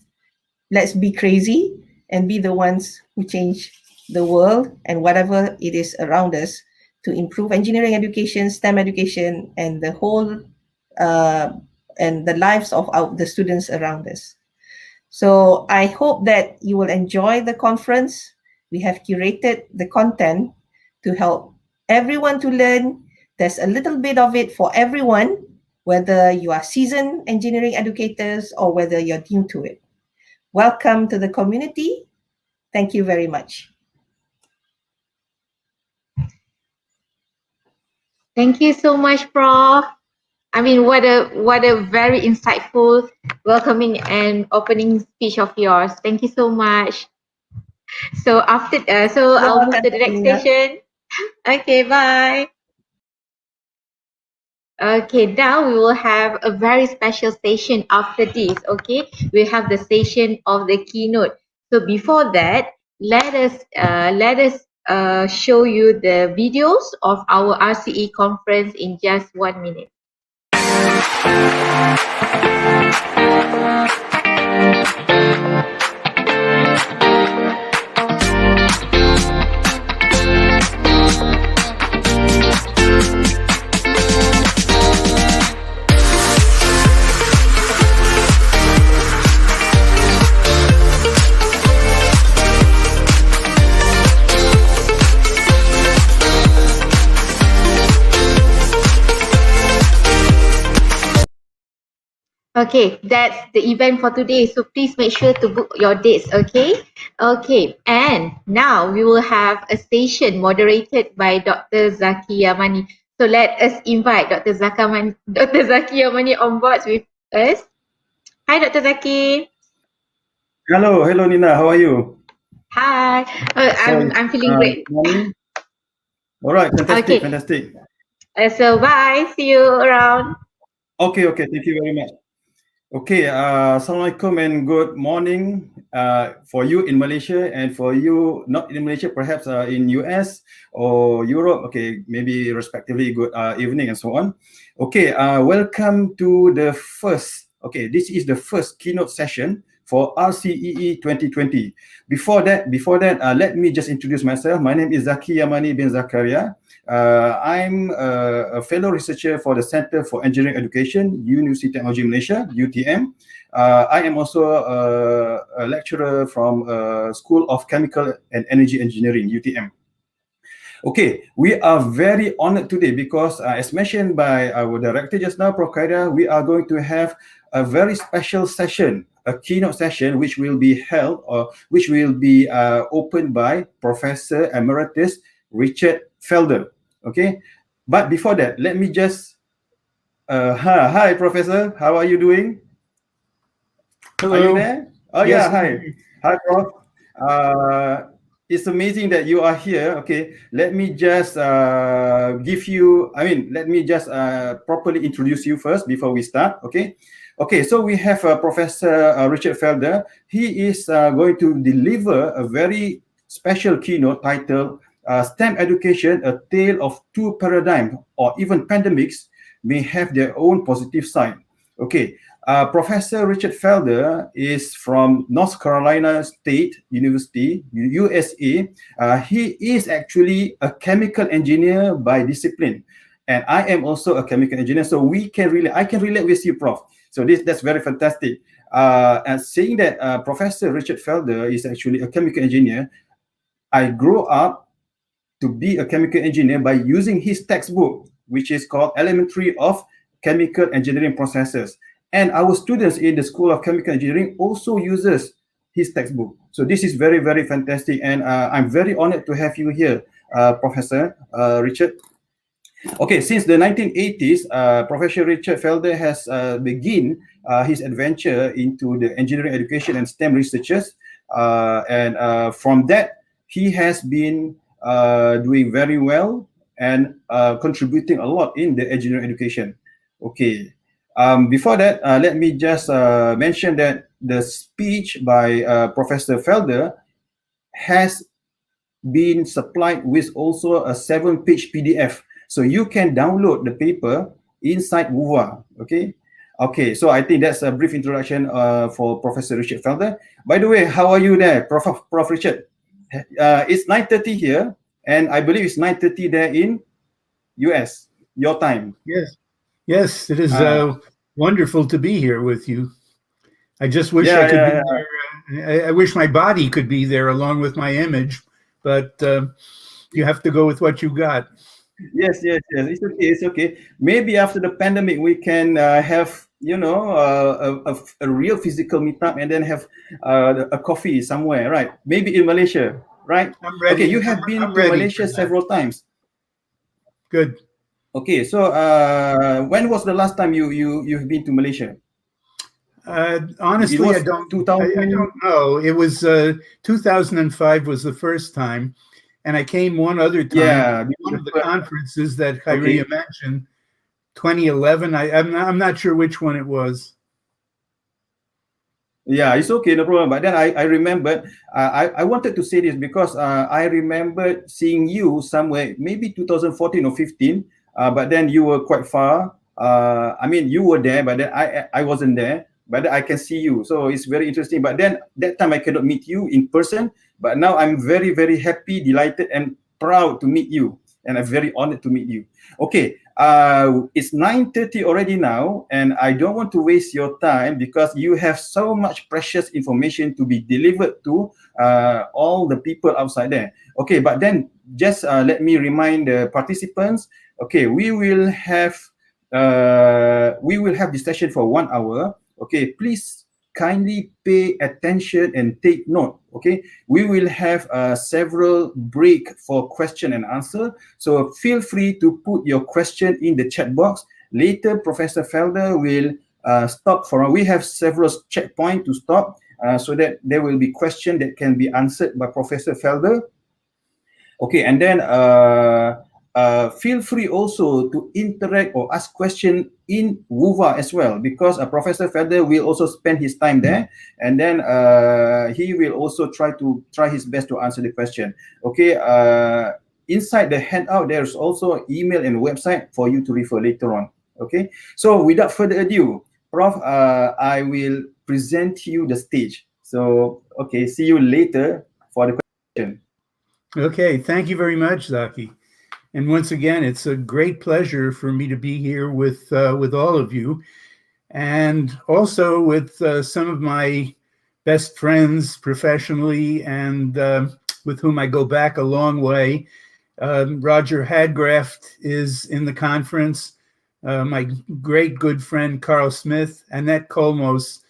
Speaker 2: Let's be crazy and be the ones who change the world and whatever it is around us to improve engineering education, STEM education, and the whole and the lives of the students around us. So I hope that you will enjoy the conference. We have curated the content to help everyone to learn. There's a little bit of it for everyone, whether you are seasoned engineering educators or whether you're new to it. Welcome to the community. Thank you very much.
Speaker 9: Thank you so much, Prof. I mean, what a very insightful welcoming and opening speech of yours. Thank you so much. So after, I'll move to the next session. Okay, bye. Okay, now we will have a very special session after this. Okay, we have the session of the keynote. So before that, let us show you the videos of our RCE conference in just 1 minute. Okay, that's the event for today. So please make sure to book your dates, okay? Okay, and now we will have a session moderated by Dr. Zaki Yamani. So let us invite Dr. Zaki Yamani on board with us. Hi, Dr. Zaki.
Speaker 10: Hello, Nina. How are you?
Speaker 9: Hi. I'm feeling great.
Speaker 10: All right, fantastic,
Speaker 9: okay.
Speaker 10: Fantastic.
Speaker 9: So bye. See you around.
Speaker 10: Okay. Thank you very much. Okay, Assalamualaikum and good morning for you in Malaysia and for you not in Malaysia, perhaps in US or Europe. Okay, maybe respectively good evening and so on. Okay, welcome to the first, this is the first keynote session for RCEE 2020. Before that, let me just introduce myself. My name is Zaki Yamani bin Zakaria. I'm a fellow researcher for the Center for Engineering Education, University Technology Malaysia, UTM. I am also a lecturer from School of Chemical and Energy Engineering, UTM. Okay, we are very honored today because, as mentioned by our director just now, Prof. Khaira, we are going to have a very special session, a keynote session, which will be held or which will be opened by Professor Emeritus Richard Felder. Okay, but before that, let me just hi, Professor. How are you doing?
Speaker 11: Hello.
Speaker 10: Are you there? Oh
Speaker 11: Yes.
Speaker 10: yeah, hi, Prof. It's amazing that you are here. Okay, let me just let me just properly introduce you first before we start. Okay, so we have Professor Richard Felder. He is going to deliver a very special keynote titled STEM Education, a Tale of Two Paradigms, or even pandemics may have their own positive side. Okay, Professor Richard Felder is from North Carolina State University, USA. He is actually a chemical engineer by discipline, and I am also a chemical engineer. So I can relate with you, Prof. So that's very fantastic. And saying that Professor Richard Felder is actually a chemical engineer, I grew up to be a chemical engineer by using his textbook, which is called Elementary of Chemical Engineering Processes. And our students in the School of Chemical Engineering also uses his textbook. So this is very, very fantastic. And I'm very honored to have you here, Professor Richard. Okay, since the 1980s, Professor Richard Felder has begun his adventure into the engineering education and STEM researchers. And from that, he has been doing very well and contributing a lot in the engineering education. Okay. Before that, let me just mention that the speech by Professor Felder has been supplied with also a 7-page PDF. So you can download the paper inside WUVA. Okay, so I think that's a brief introduction for Professor Richard Felder. By the way, how are you there, Prof. Richard? It's 9:30 here, and I believe it's 9:30 there in US, your time.
Speaker 11: Yes, it is wonderful to be here with you. I just wish I could be there. I wish my body could be there along with my image, but you have to go with what you got.
Speaker 10: Yes. It's okay. Maybe after the pandemic, we can have a real physical meetup and then have a coffee somewhere, right? Maybe in Malaysia, right?
Speaker 11: I'm ready.
Speaker 10: Okay, you have been to Malaysia several times.
Speaker 11: Good.
Speaker 10: Okay, so when was the last time you've been to Malaysia?
Speaker 11: Honestly, I don't know. It was 2005 was the first time, and I came one other time.
Speaker 10: Yeah,
Speaker 11: one of the conferences that Khairiyah mentioned, 2011. I'm not sure which one it was.
Speaker 10: Yeah, it's okay, no problem. But then I remembered, I wanted to say this because I remembered seeing you somewhere, maybe 2014 or 15, but then you were quite far. I mean, you were there, but then I wasn't there. But I can see you, so it's very interesting. But then that time I cannot meet you in person. But now I'm very, very happy, delighted, and proud to meet you, and I'm very honored to meet you. Okay, it's 9:30 already now, and I don't want to waste your time because you have so much precious information to be delivered to all the people outside there. Okay, but then just let me remind the participants. Okay, we will have this session for 1 hour. Okay, please kindly pay attention and take note. Okay, we will have several break for question and answer. So feel free to put your question in the chat box. Later, Professor Felder will stop for. We have several checkpoints to stop so that there will be questions that can be answered by Professor Felder. Okay, and then feel free also to interact or ask questions in WUVA as well, because Professor Felder will also spend his time there, and then he will also try his best to answer the question. Okay, inside the handout there's also email and website for you to refer later on. Okay, so without further ado, Prof, I will present to you the stage. So okay, see you later for the question.
Speaker 11: Okay, thank you very much, Zaki. And once again, it's a great pleasure for me to be here with all of you, and also with some of my best friends professionally, and with whom I go back a long way. Roger Hadgraft is in the conference. My great good friend Carl Smith, Annette Colmos.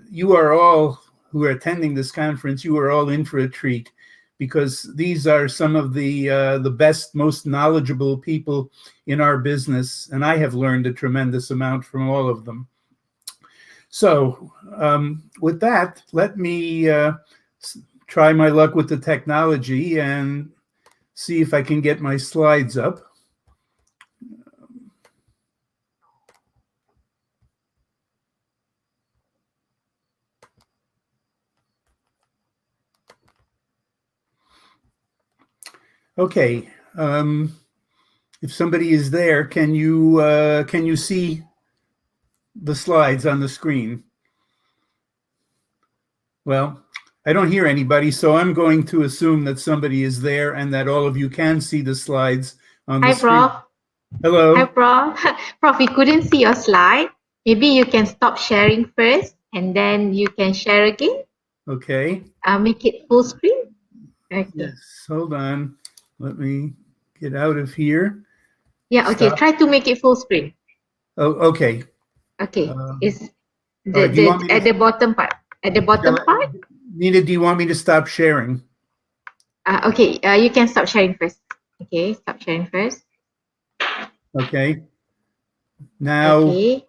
Speaker 11: You are all who are attending this conference. You are all in for a treat, because these are some of the best, most knowledgeable people in our business, and I have learned a tremendous amount from all of them. So with that, let me try my luck with the technology and see if I can get my slides up. Okay, if somebody is there, can you see the slides on the screen? Well, I don't hear anybody, so I'm going to assume that somebody is there and that all of you can see the slides on the screen.
Speaker 9: Prof.
Speaker 11: Hello.
Speaker 9: Hi, Prof. Prof, we couldn't see your slide. Maybe you can stop sharing first and then you can share again.
Speaker 11: Okay.
Speaker 9: Make it full screen. Okay.
Speaker 11: Yes, hold on. Let me get out of here.
Speaker 9: Yeah, okay.
Speaker 11: Stop.
Speaker 9: Try to make it full screen.
Speaker 11: Oh, okay.
Speaker 9: Okay. It's
Speaker 11: do you want me
Speaker 9: at the bottom part. At the bottom part?
Speaker 11: Nina, do you want me to stop sharing?
Speaker 9: Okay, you can stop sharing first. Okay, stop sharing first.
Speaker 11: Okay. Now,
Speaker 9: okay.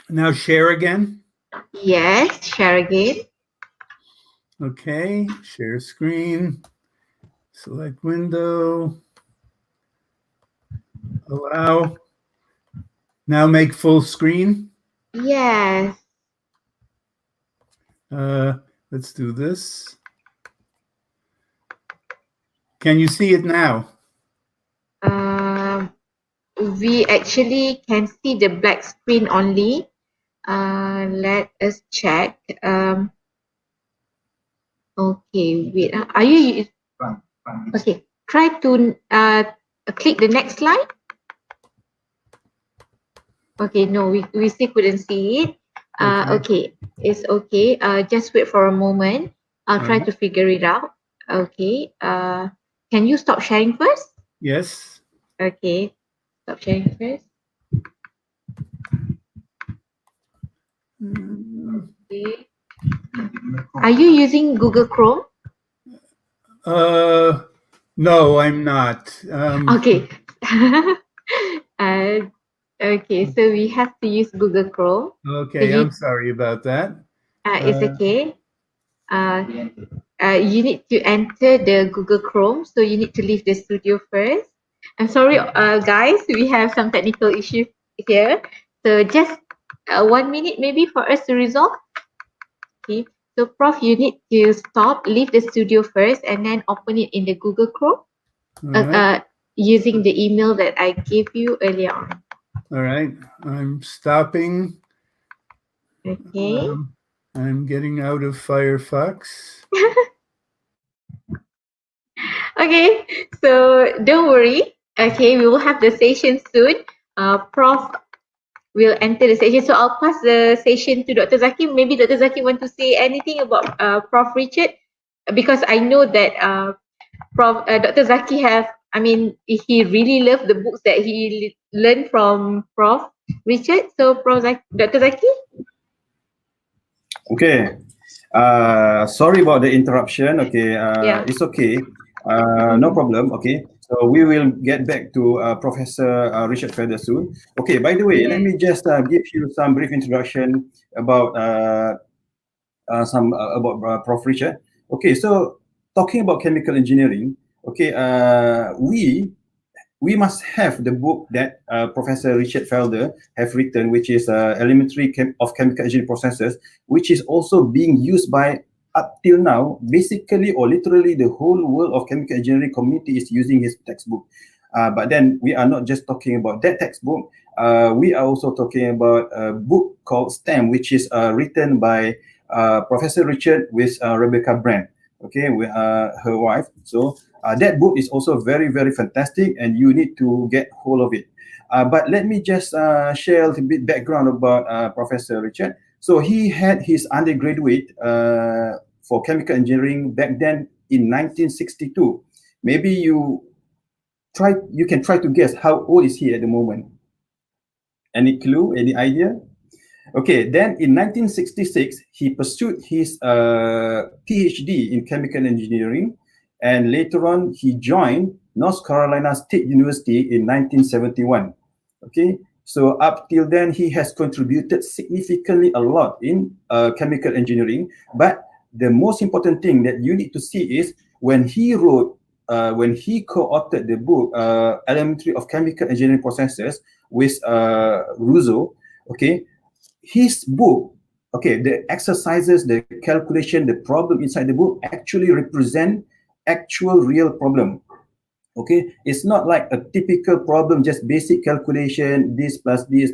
Speaker 11: Now share again.
Speaker 9: Yes, share again.
Speaker 11: Okay, share screen. Select window. Allow. Now make full screen.
Speaker 9: Yes.
Speaker 11: Let's do this. Can you see it now?
Speaker 9: We actually can see the black screen only. Let us check. Okay, wait. Are you? Okay, try to click the next slide. Okay, no, we still couldn't see it. Okay, it's okay. Just wait for a moment. I'll try to figure it out. Okay. Can you stop sharing first?
Speaker 11: Yes.
Speaker 9: Okay. Stop sharing first. Okay. Are you using Google Chrome?
Speaker 11: No, I'm not.
Speaker 9: Okay. Okay, so we have to use Google Chrome.
Speaker 11: Okay,
Speaker 9: so
Speaker 11: I'm sorry about that.
Speaker 9: It's okay. You need to enter the Google Chrome, so you need to leave the studio first. I'm sorry, guys, we have some technical issues here. So just 1 minute maybe for us to resolve. Okay, so Prof, you need to stop, leave the studio first, and then open it in the Google Chrome using the email that I gave you earlier on.
Speaker 11: All right, I'm stopping.
Speaker 9: Okay.
Speaker 11: I'm getting out of Firefox.
Speaker 9: Okay, so don't worry. Okay, we will have the session soon. Prof will enter the session. So I'll pass the session to Dr. Zaki. Maybe Dr. Zaki want to say anything about Prof Richard, because I know that Dr. Zaki he really loved the books that he learned from Prof Richard. So Dr. Zaki.
Speaker 10: Okay. Sorry about the interruption. Okay. It's okay. No problem. Okay. So we will get back to Professor Richard further soon. Okay. By the way, let me just give you some brief introduction about Prof Richard. Okay. So talking about chemical engineering. Okay. We must have the book that Professor Richard Felder have written, which is Elementary of Chemical Engineering Processes, which is also being used by, up till now, basically or literally the whole world of chemical engineering community is using his textbook. But then we are not just talking about that textbook. We are also talking about a book called STEM, which is written by Professor Richard with Rebecca Brand, okay, with her wife. So that book is also very, very fantastic, and you need to get hold of it. But let me just share a little bit background about Professor Richard. So he had his undergraduate for chemical engineering back then in 1962. Maybe you can try to guess how old is he at the moment. Any clue? Any idea? Okay, then in 1966, he pursued his PhD in chemical engineering, and later on, he joined North Carolina State University in 1971. Okay, so up till then, he has contributed significantly a lot in chemical engineering. But the most important thing that you need to see is when he co-authored the book, Elementary of Chemical Engineering Processes with Russo, okay, his book, okay, the exercises, the calculation, the problem inside the book actually represent actual real problem. Okay, it's not like a typical problem, just basic calculation, this plus this,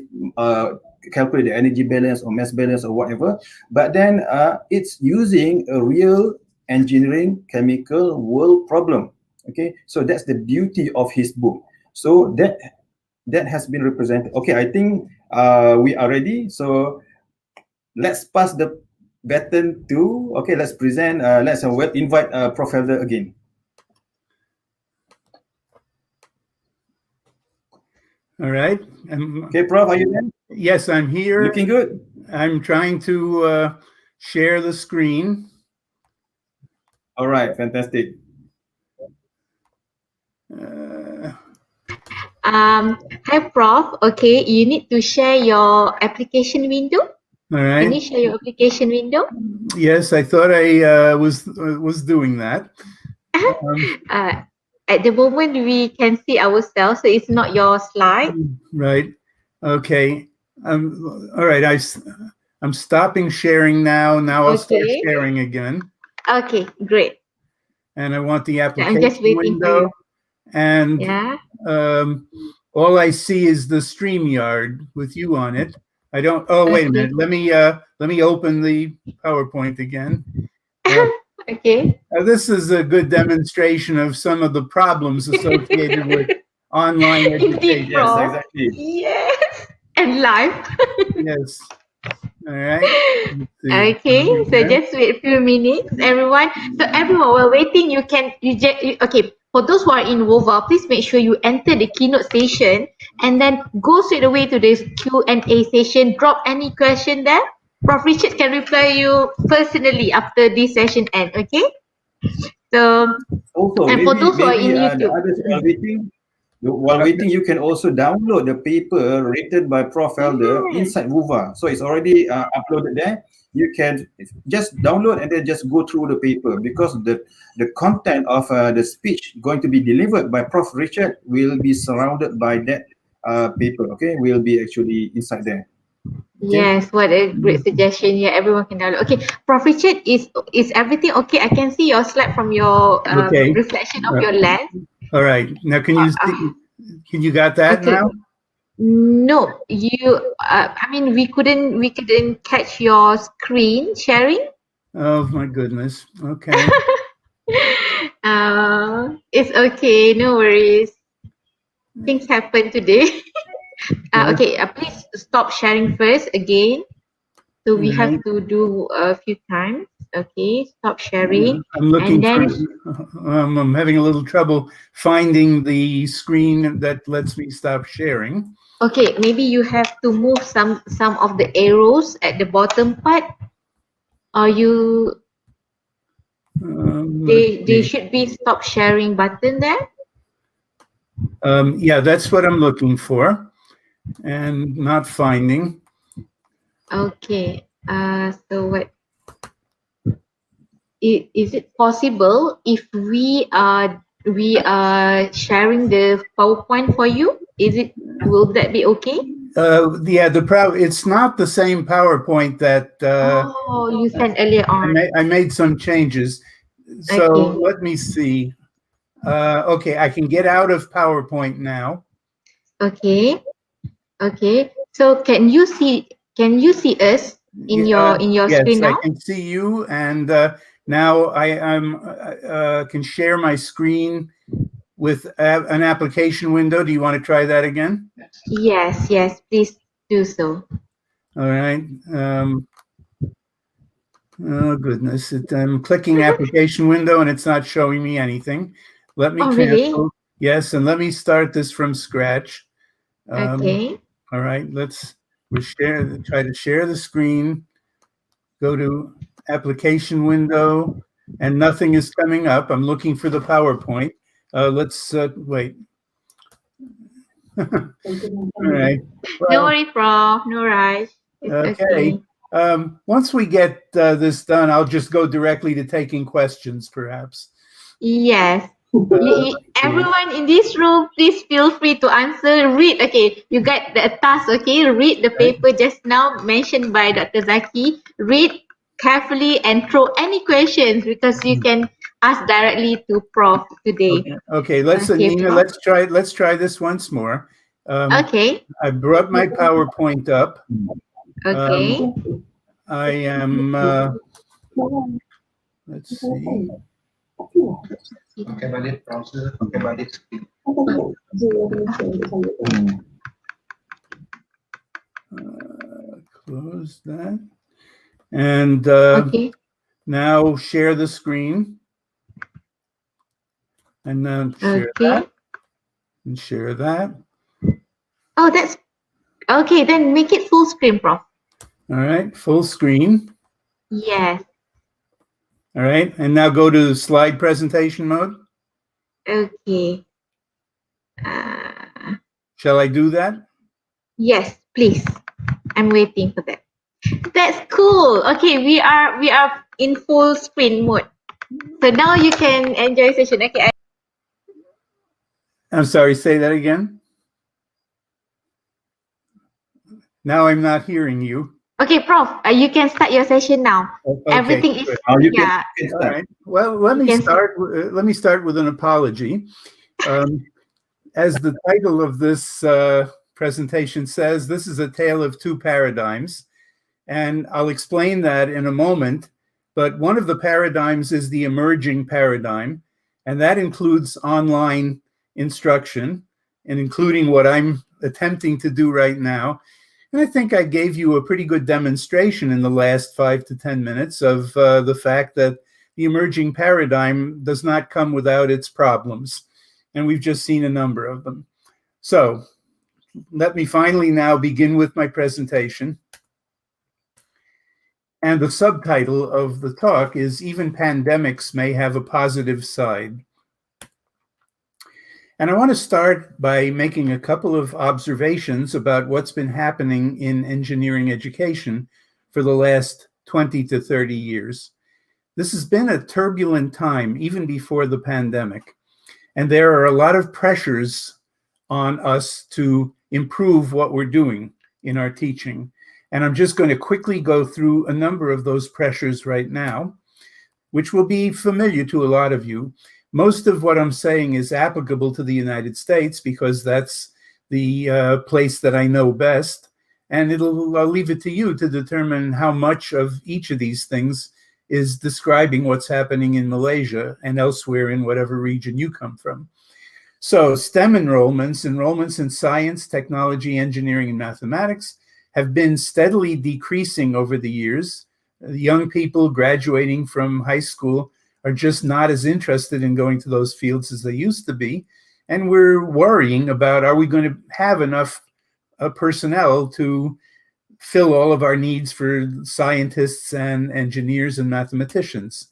Speaker 10: calculate the energy balance or mass balance or whatever. But then it's using a real engineering chemical world problem. Okay, so that's the beauty of his book. So that has been represented. Okay, I think we are ready. So let's pass the baton to, okay, let's present, let's invite Prof. Helder again.
Speaker 11: All right.
Speaker 10: Okay, Prof, are you there?
Speaker 11: Yes, I'm here.
Speaker 10: Looking good.
Speaker 11: I'm trying to share the screen.
Speaker 10: All right, fantastic.
Speaker 9: Hi, Prof. Okay, you need to share your application window.
Speaker 11: All right.
Speaker 9: Can you share your application window?
Speaker 11: Yes, I thought I was doing that.
Speaker 9: At the moment, we can see ourselves, so it's not your slide.
Speaker 11: Right. Okay. All right. I'm stopping sharing now. Now I'll start sharing again.
Speaker 9: Okay, great.
Speaker 11: And I want the application
Speaker 9: I'm just waiting
Speaker 11: window.
Speaker 9: for you.
Speaker 11: And
Speaker 9: yeah.
Speaker 11: All I see is the StreamYard with you on it. I don't. Oh, wait a minute. Let me open the PowerPoint again.
Speaker 9: Okay.
Speaker 11: This is a good demonstration of some of the problems associated with online education.
Speaker 10: Yes, exactly.
Speaker 9: Yes, and live.
Speaker 11: Yes. All right.
Speaker 9: Okay, so just wait a few minutes, everyone. So everyone, while waiting, okay. For those who are in WOVA, please make sure you enter the keynote session and then go straight away to this Q&A session. Drop any question there. Prof. Richard can reply you personally after this session ends. Okay. So
Speaker 10: also,
Speaker 9: and for those who are in YouTube,
Speaker 10: while waiting, you can also download the paper written by Prof. Helder inside WOVA. So it's already uploaded there. You can just download and then just go through the paper, because the content of the speech going to be delivered by Prof. Richard will be surrounded by that paper. Okay, will be actually inside there. Okay.
Speaker 9: Yes, what a great suggestion. Yeah, everyone can download. Okay, Prof. Richard, is everything okay? I can see your slide from your reflection of your lens.
Speaker 11: All right. Now, can you got that now?
Speaker 9: No, I mean, we couldn't catch your screen sharing.
Speaker 11: Oh my goodness. Okay.
Speaker 9: It's okay. No worries. Things happen today. Okay. Please stop sharing first again. So we have to do a few times. Okay. Stop sharing.
Speaker 11: I'm looking I'm having a little trouble finding the screen that lets me stop sharing.
Speaker 9: Okay, maybe you have to move some of the arrows at the bottom part. Are you? They should be stop sharing button there.
Speaker 11: Yeah, that's what I'm looking for, and not finding.
Speaker 9: Okay. So what? Is it possible if we are sharing the PowerPoint for you? Will that be okay?
Speaker 11: Yeah, the problem, it's not the same PowerPoint that
Speaker 9: you sent earlier on.
Speaker 11: I made some changes. So let me see. Okay, I can get out of PowerPoint now.
Speaker 9: Okay. Okay. So can you see us in your screen now?
Speaker 11: Yes, I can see you, and now I can share my screen with an application window. Do you want to try that again?
Speaker 9: Yes, please do so.
Speaker 11: All right. Oh goodness, I'm clicking application window and it's not showing me anything. Let me
Speaker 9: Oh, really?
Speaker 11: cancel. Yes, and let me start this from scratch.
Speaker 9: Okay.
Speaker 11: All right, try to share the screen. Go to application window, and nothing is coming up. I'm looking for the PowerPoint. Let's wait. All right.
Speaker 9: No
Speaker 11: Well,
Speaker 9: worry, Prof. No rush. It's
Speaker 11: okay. Once we get this done, I'll just go directly to taking questions, perhaps.
Speaker 9: Yes. Everyone in this room, please feel free to answer. Read. Okay, you got the task. Okay, read the paper just now mentioned by Dr. Zaki. Read carefully and throw any questions because you can ask directly to Prof today.
Speaker 11: Okay. Let's
Speaker 9: Okay,
Speaker 11: Nina.
Speaker 9: Prof.
Speaker 11: Let's try this once more.
Speaker 9: Okay.
Speaker 11: I brought my PowerPoint up.
Speaker 9: Okay.
Speaker 11: I am. Let's see. Close that. And
Speaker 9: Okay.
Speaker 11: now share the screen. And then share that. And share that.
Speaker 9: Oh, that's okay. Then make it full screen, Prof.
Speaker 11: All right, full screen.
Speaker 9: Yes.
Speaker 11: All right, and now go to slide presentation mode.
Speaker 9: Okay.
Speaker 11: Shall I do that?
Speaker 9: Yes, please. I'm waiting for that. That's cool. Okay, we are in full screen mode. So now you can enjoy session. Okay.
Speaker 11: I'm sorry, say that again. Now I'm not hearing you.
Speaker 9: Okay, Prof, you can start your session now.
Speaker 11: Okay,
Speaker 9: Everything is
Speaker 11: yeah. All right. Well, let me start with an apology. As the title of this presentation says, this is a tale of two paradigms, and I'll explain that in a moment. But one of the paradigms is the emerging paradigm, and that includes online instruction, and including what I'm attempting to do right now. And I think I gave you a pretty good demonstration in the last 5 to 10 minutes of the fact that the emerging paradigm does not come without its problems. And we've just seen a number of them. So let me finally now begin with my presentation. And the subtitle of the talk is Even Pandemics May Have a Positive Side. And I want to start by making a couple of observations about what's been happening in engineering education for the last 20 to 30 years. This has been a turbulent time, even before the pandemic. And there are a lot of pressures on us to improve what we're doing in our teaching. And I'm just going to quickly go through a number of those pressures right now, which will be familiar to a lot of you. Most of what I'm saying is applicable to the United States because that's the place that I know best. And I'll leave it to you to determine how much of each of these things is describing what's happening in Malaysia and elsewhere in whatever region you come from. So STEM enrollments in science, technology, engineering, and mathematics have been steadily decreasing over the years. Young people graduating from high school are just not as interested in going to those fields as they used to be. And we're worrying about, are we going to have enough personnel to fill all of our needs for scientists and engineers and mathematicians?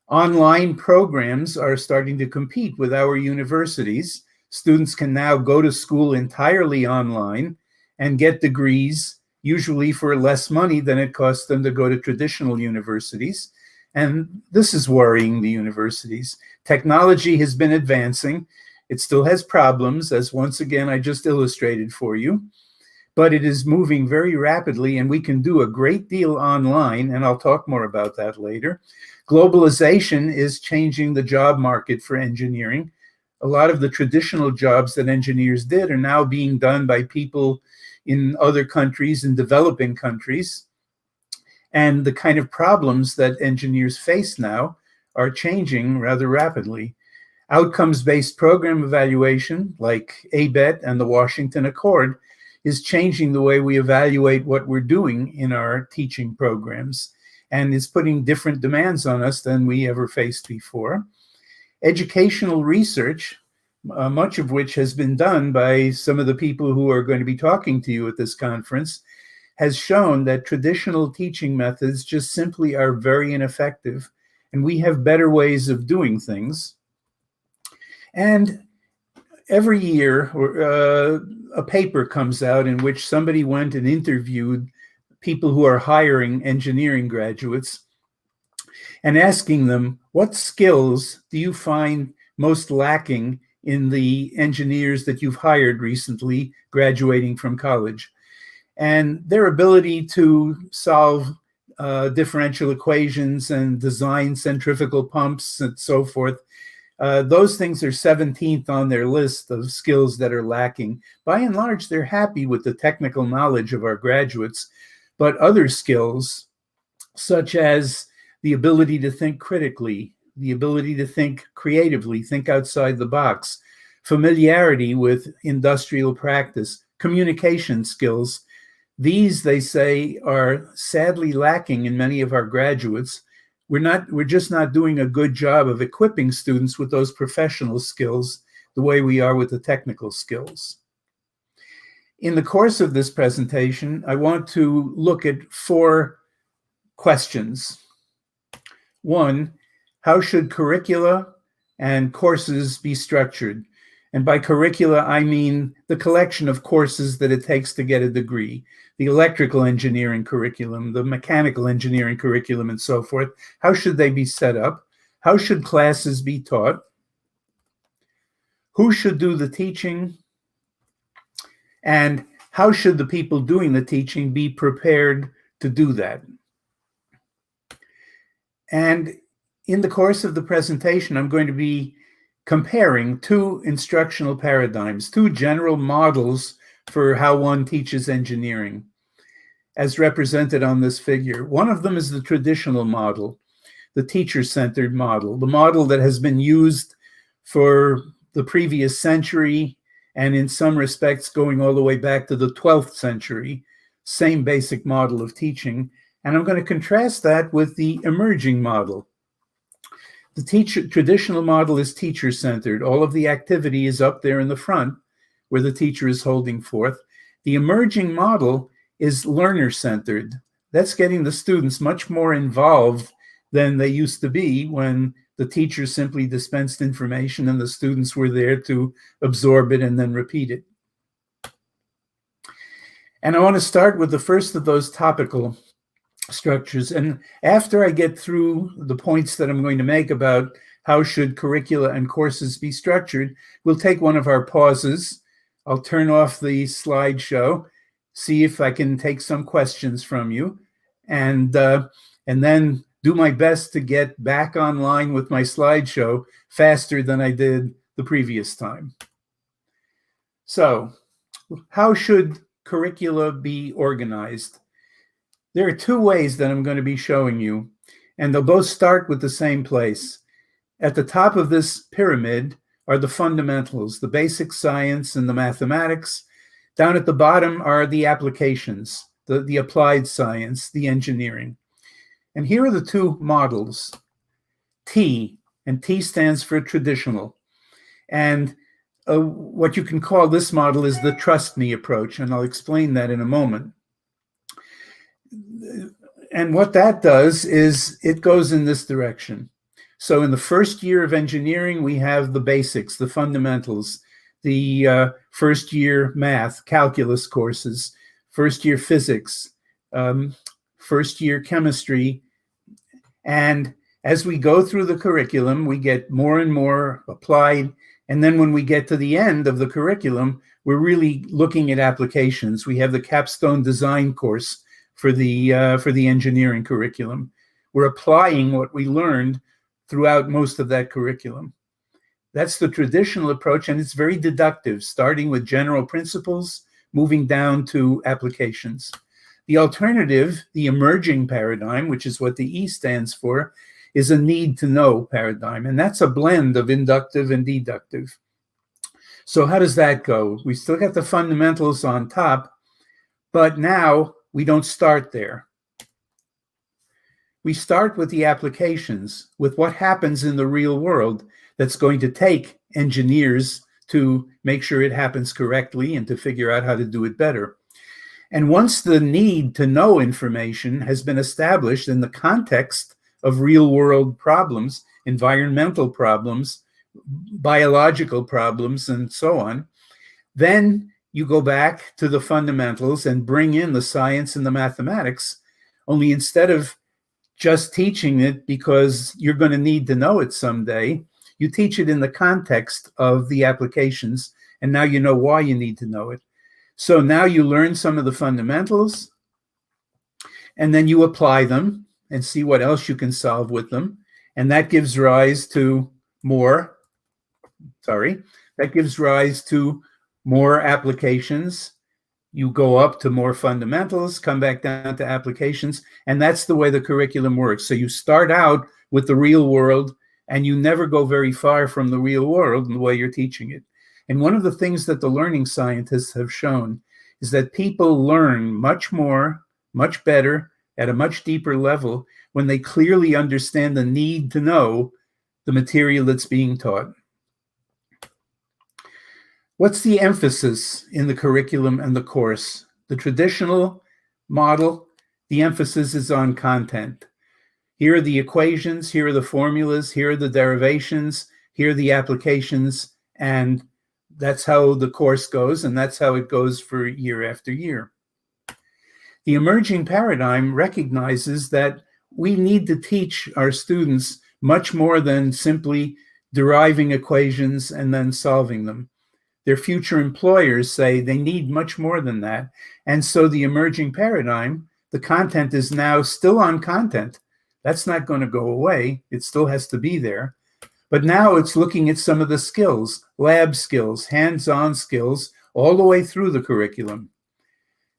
Speaker 11: Online programs are starting to compete with our universities. Students can now go to school entirely online and get degrees, usually for less money than it costs them to go to traditional universities. And this is worrying the universities. Technology has been advancing. It still has problems, as once again I just illustrated for you, but it is moving very rapidly and we can do a great deal online, and I'll talk more about that later. Globalization is changing the job market for engineering. A lot of the traditional jobs that engineers did are now being done by people in other countries, in developing countries. And the kind of problems that engineers face now are changing rather rapidly. Outcomes-based program evaluation, like ABET and the Washington Accord, is changing the way we evaluate what we're doing in our teaching programs, and is putting different demands on us than we ever faced before. educational research, much of which has been done by some of the people who are going to be talking to you at this conference, has shown that traditional teaching methods just simply are very ineffective, and we have better ways of doing things. And every year, a paper comes out in which somebody went and interviewed people who are hiring engineering graduates and asking them, what skills do you find most lacking in the engineers that you've hired recently graduating from college? And their ability to solve differential equations and design centrifugal pumps and so forth, those things are 17th on their list of skills that are lacking. By and large, they're happy with the technical knowledge of our graduates, but other skills, such as the ability to think critically, the ability to think creatively, think outside the box, familiarity with industrial practice, communication skills, these, they say, are sadly lacking in many of our graduates. We're just not doing a good job of equipping students with those professional skills the way we are with the technical skills. In the course of this presentation, I want to look at 4 questions. 1, how should curricula and courses be structured? And by curricula, I mean the collection of courses that it takes to get a degree, the electrical engineering curriculum, the mechanical engineering curriculum, and so forth. How should they be set up? How should classes be taught? Who should do the teaching? And how should the people doing the teaching be prepared to do that? And in the course of the presentation, I'm going to be comparing 2 instructional paradigms, 2 general models for how one teaches engineering, as represented on this figure. One of them is the traditional model, the teacher-centered model, the model that has been used for the previous century, and in some respects going all the way back to the 12th century, same basic model of teaching. And I'm going to contrast that with the emerging model. The traditional model is teacher-centered. All of the activity is up there in the front where the teacher is holding forth. The emerging model is learner-centered. That's getting the students much more involved than they used to be when the teacher simply dispensed information and the students were there to absorb it and then repeat it. And I want to start with the first of those topical structures. And after I get through the points that I'm going to make about how should curricula and courses be structured, we'll take one of our pauses. I'll turn off the slideshow, see if I can take some questions from you, and then do my best to get back online with my slideshow faster than I did the previous time. So, how should curricula be organized? There are 2 ways that I'm going to be showing you, and they'll both start with the same place. At the top of this pyramid are the fundamentals, the basic science and the mathematics. Down at the bottom are the applications, the applied science, the engineering. And here are the 2 models, T, and T stands for traditional. And what you can call this model is the trust me approach, and I'll explain that in a moment. And what that does is it goes in this direction. So in the first year of engineering, we have the basics, the fundamentals, the first year math, calculus courses, first year physics, first year chemistry. And as we go through the curriculum, we get more and more applied. And then when we get to the end of the curriculum, we're really looking at applications. We have the capstone design course for the engineering curriculum. We're applying what we learned throughout most of that curriculum. That's the traditional approach, and it's very deductive, starting with general principles, moving down to applications. The alternative, the emerging paradigm, which is what the E stands for, is a need-to-know paradigm, and that's a blend of inductive and deductive. So how does that go? We still got the fundamentals on top, but now we don't start there. We start with the applications, with what happens in the real world. that's going to take engineers to make sure it happens correctly and to figure out how to do it better. And once the need to know information has been established in the context of real world problems, environmental problems, biological problems, and so on, then you go back to the fundamentals and bring in the science and the mathematics, only instead of just teaching it because you're going to need to know it someday, you teach it in the context of the applications, and now you know why you need to know it. So now you learn some of the fundamentals, and then you apply them and see what else you can solve with them. And that gives rise to more applications. You go up to more fundamentals, come back down to applications, and that's the way the curriculum works. So you start out with the real world, and you never go very far from the real world in the way you're teaching it. And one of the things that the learning scientists have shown is that people learn much more, much better, at a much deeper level when they clearly understand the need to know the material that's being taught. What's the emphasis in the curriculum and the course? The traditional model, the emphasis is on content. Here are the equations, here are the formulas, here are the derivations, here are the applications, and that's how the course goes, and that's how it goes for year after year. The emerging paradigm recognizes that we need to teach our students much more than simply deriving equations and then solving them. Their future employers say they need much more than that. And so the emerging paradigm, the content is now still on content. That's not going to go away. It still has to be there. But now it's looking at some of the skills, lab skills, hands-on skills, all the way through the curriculum.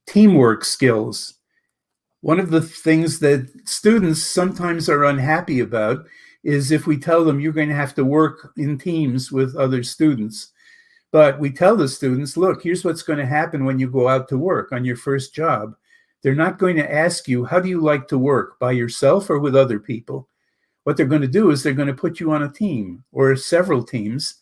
Speaker 11: Teamwork skills. One of the things that students sometimes are unhappy about is if we tell them you're going to have to work in teams with other students. But we tell the students, look, here's what's going to happen when you go out to work on your first job. They're not going to ask you, how do you like to work, by yourself or with other people? What they're going to do is they're going to put you on a team or several teams,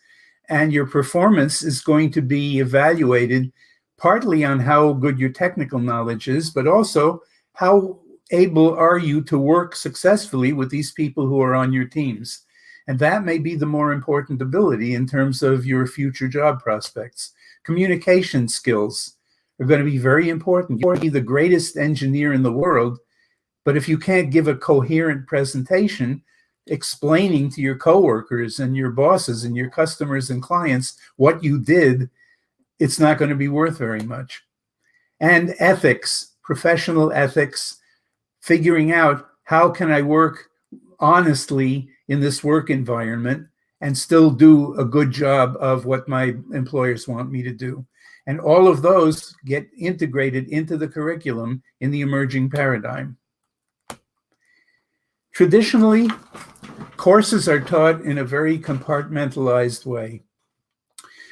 Speaker 11: and your performance is going to be evaluated partly on how good your technical knowledge is, but also how able are you to work successfully with these people who are on your teams. And that may be the more important ability in terms of your future job prospects. Communication skills are going to be very important. You can be the greatest engineer in the world, but if you can't give a coherent presentation explaining to your coworkers and your bosses and your customers and clients what you did, it's not going to be worth very much. And ethics, professional ethics, figuring out how can I work honestly in this work environment and still do a good job of what my employers want me to do. And all of those get integrated into the curriculum in the emerging paradigm. Traditionally, courses are taught in a very compartmentalized way.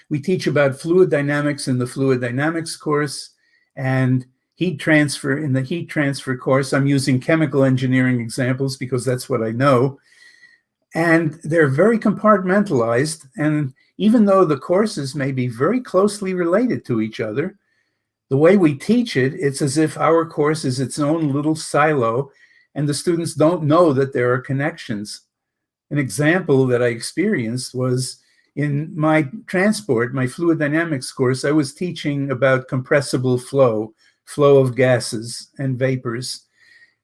Speaker 11: We teach about fluid dynamics in the fluid dynamics course, and heat transfer in the heat transfer course. I'm using chemical engineering examples because that's what I know. And they're very compartmentalized. And even though the courses may be very closely related to each other, the way we teach it, it's as if our course is its own little silo, and the students don't know that there are connections. An example that I experienced was in my transport, my fluid dynamics course. I was teaching about compressible flow of gases and vapors.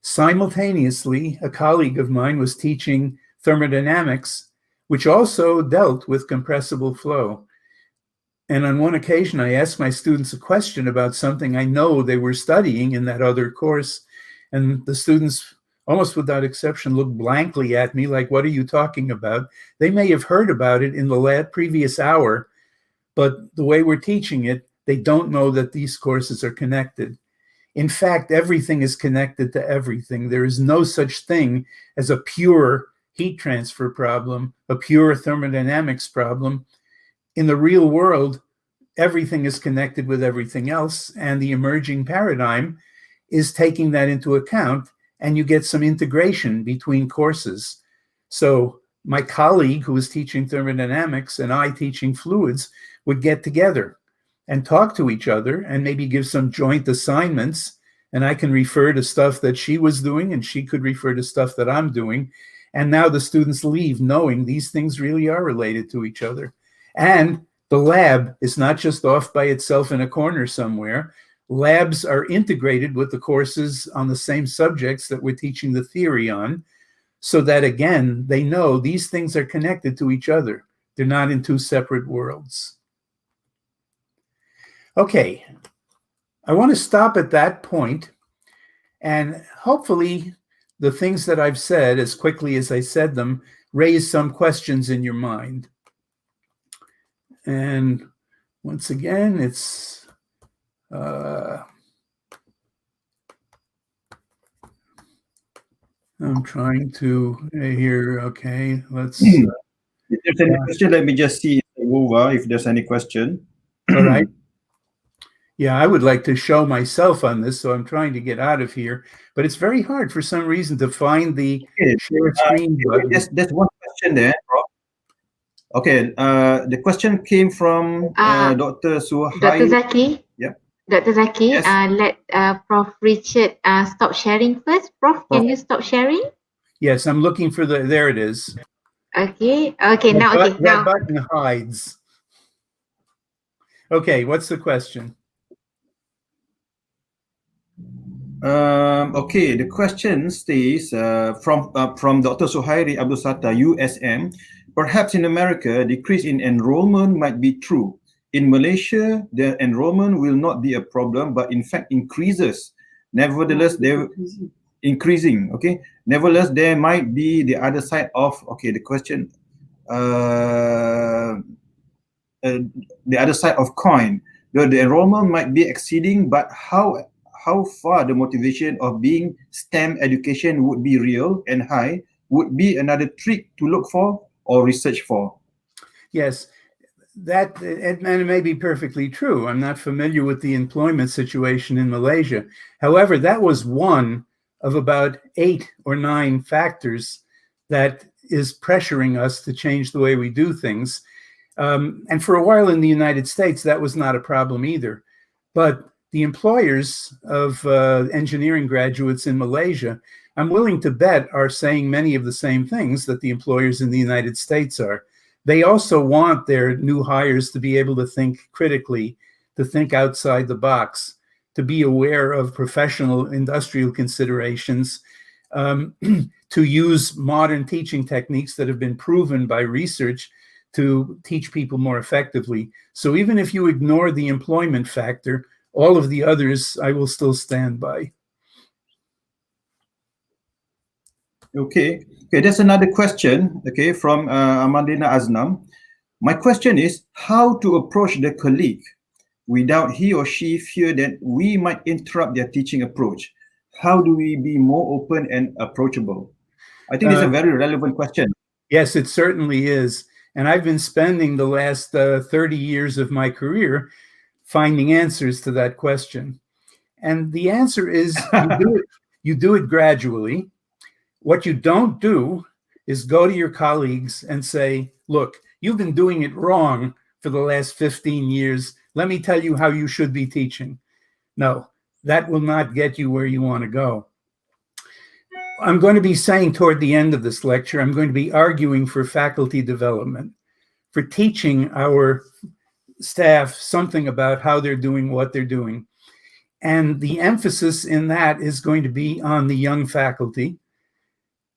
Speaker 11: Simultaneously, a colleague of mine was teaching thermodynamics, which also dealt with compressible flow. And on one occasion, I asked my students a question about something I know they were studying in that other course. And the students, almost without exception, looked blankly at me like, what are you talking about? They may have heard about it in the previous hour, but the way we're teaching it, they don't know that these courses are connected. In fact, everything is connected to everything. There is no such thing as a pure heat transfer problem, a pure thermodynamics problem. In the real world, everything is connected with everything else, and the emerging paradigm is taking that into account, and you get some integration between courses. So my colleague who was teaching thermodynamics and I teaching fluids would get together and talk to each other and maybe give some joint assignments. And I can refer to stuff that she was doing and she could refer to stuff that I'm doing. And now the students leave knowing these things really are related to each other. And the lab is not just off by itself in a corner somewhere. Labs are integrated with the courses on the same subjects that we're teaching the theory on, so that, again, they know these things are connected to each other. They're not in two separate worlds. Okay, I want to stop at that point, and hopefully the things that I've said, as quickly as I said them, raise some questions in your mind. And once again, it's I'm trying to here. Okay, let's.
Speaker 10: If there's any question, let me just see if there's any question.
Speaker 11: All right. Yeah, I would like to show myself on this, so I'm trying to get out of here. But it's very hard for some reason to find the share screen button.
Speaker 10: There's one question there, Rob. Okay, the question came from Dr. Suhaili.
Speaker 9: Dr. Zaki?
Speaker 10: Yep.
Speaker 9: Dr. Zaki,
Speaker 10: Yes.
Speaker 9: let Prof. Richard stop sharing first. Prof, can you stop sharing?
Speaker 11: Yes, I'm looking for the, there it is.
Speaker 9: Okay, okay, now,
Speaker 11: That button hides. Okay, what's the question?
Speaker 10: Okay, the question stays from Dr. Suhairi Abdul Sattar, USM. Perhaps in America, decrease in enrollment might be true. In Malaysia, the enrollment will not be a problem, but in fact increases. Nevertheless, they're increasing. Okay. Nevertheless, there might be the other side of the question. The other side of coin. The enrollment might be exceeding, but how far the motivation of being STEM education would be real and high would be another trick to look for or research for.
Speaker 11: Yes, that and it may be perfectly true. I'm not familiar with the employment situation in Malaysia. However, that was one of about 8 or 9 factors that is pressuring us to change the way we do things. And for a while in the United States, that was not a problem either. But the employers of engineering graduates in Malaysia, I'm willing to bet, are saying many of the same things that the employers in the United States are. They also want their new hires to be able to think critically, to think outside the box, to be aware of professional industrial considerations, to use modern teaching techniques that have been proven by research to teach people more effectively. So even if you ignore the employment factor, all of the others I will still stand by.
Speaker 10: Okay, there's another question, from Amandina Aznam. My question is how to approach the colleague without he or she fear that we might interrupt their teaching approach. How do we be more open and approachable? I think it's a very relevant question.
Speaker 11: Yes, it certainly is. And I've been spending the last 30 years of my career finding answers to that question. And the answer is you do it gradually. What you don't do is go to your colleagues and say, look, you've been doing it wrong for the last 15 years. Let me tell you how you should be teaching. No, that will not get you where you want to go. I'm going to be saying toward the end of this lecture, I'm going to be arguing for faculty development, for teaching our staff something about how they're doing what they're doing. And the emphasis in that is going to be on the young faculty,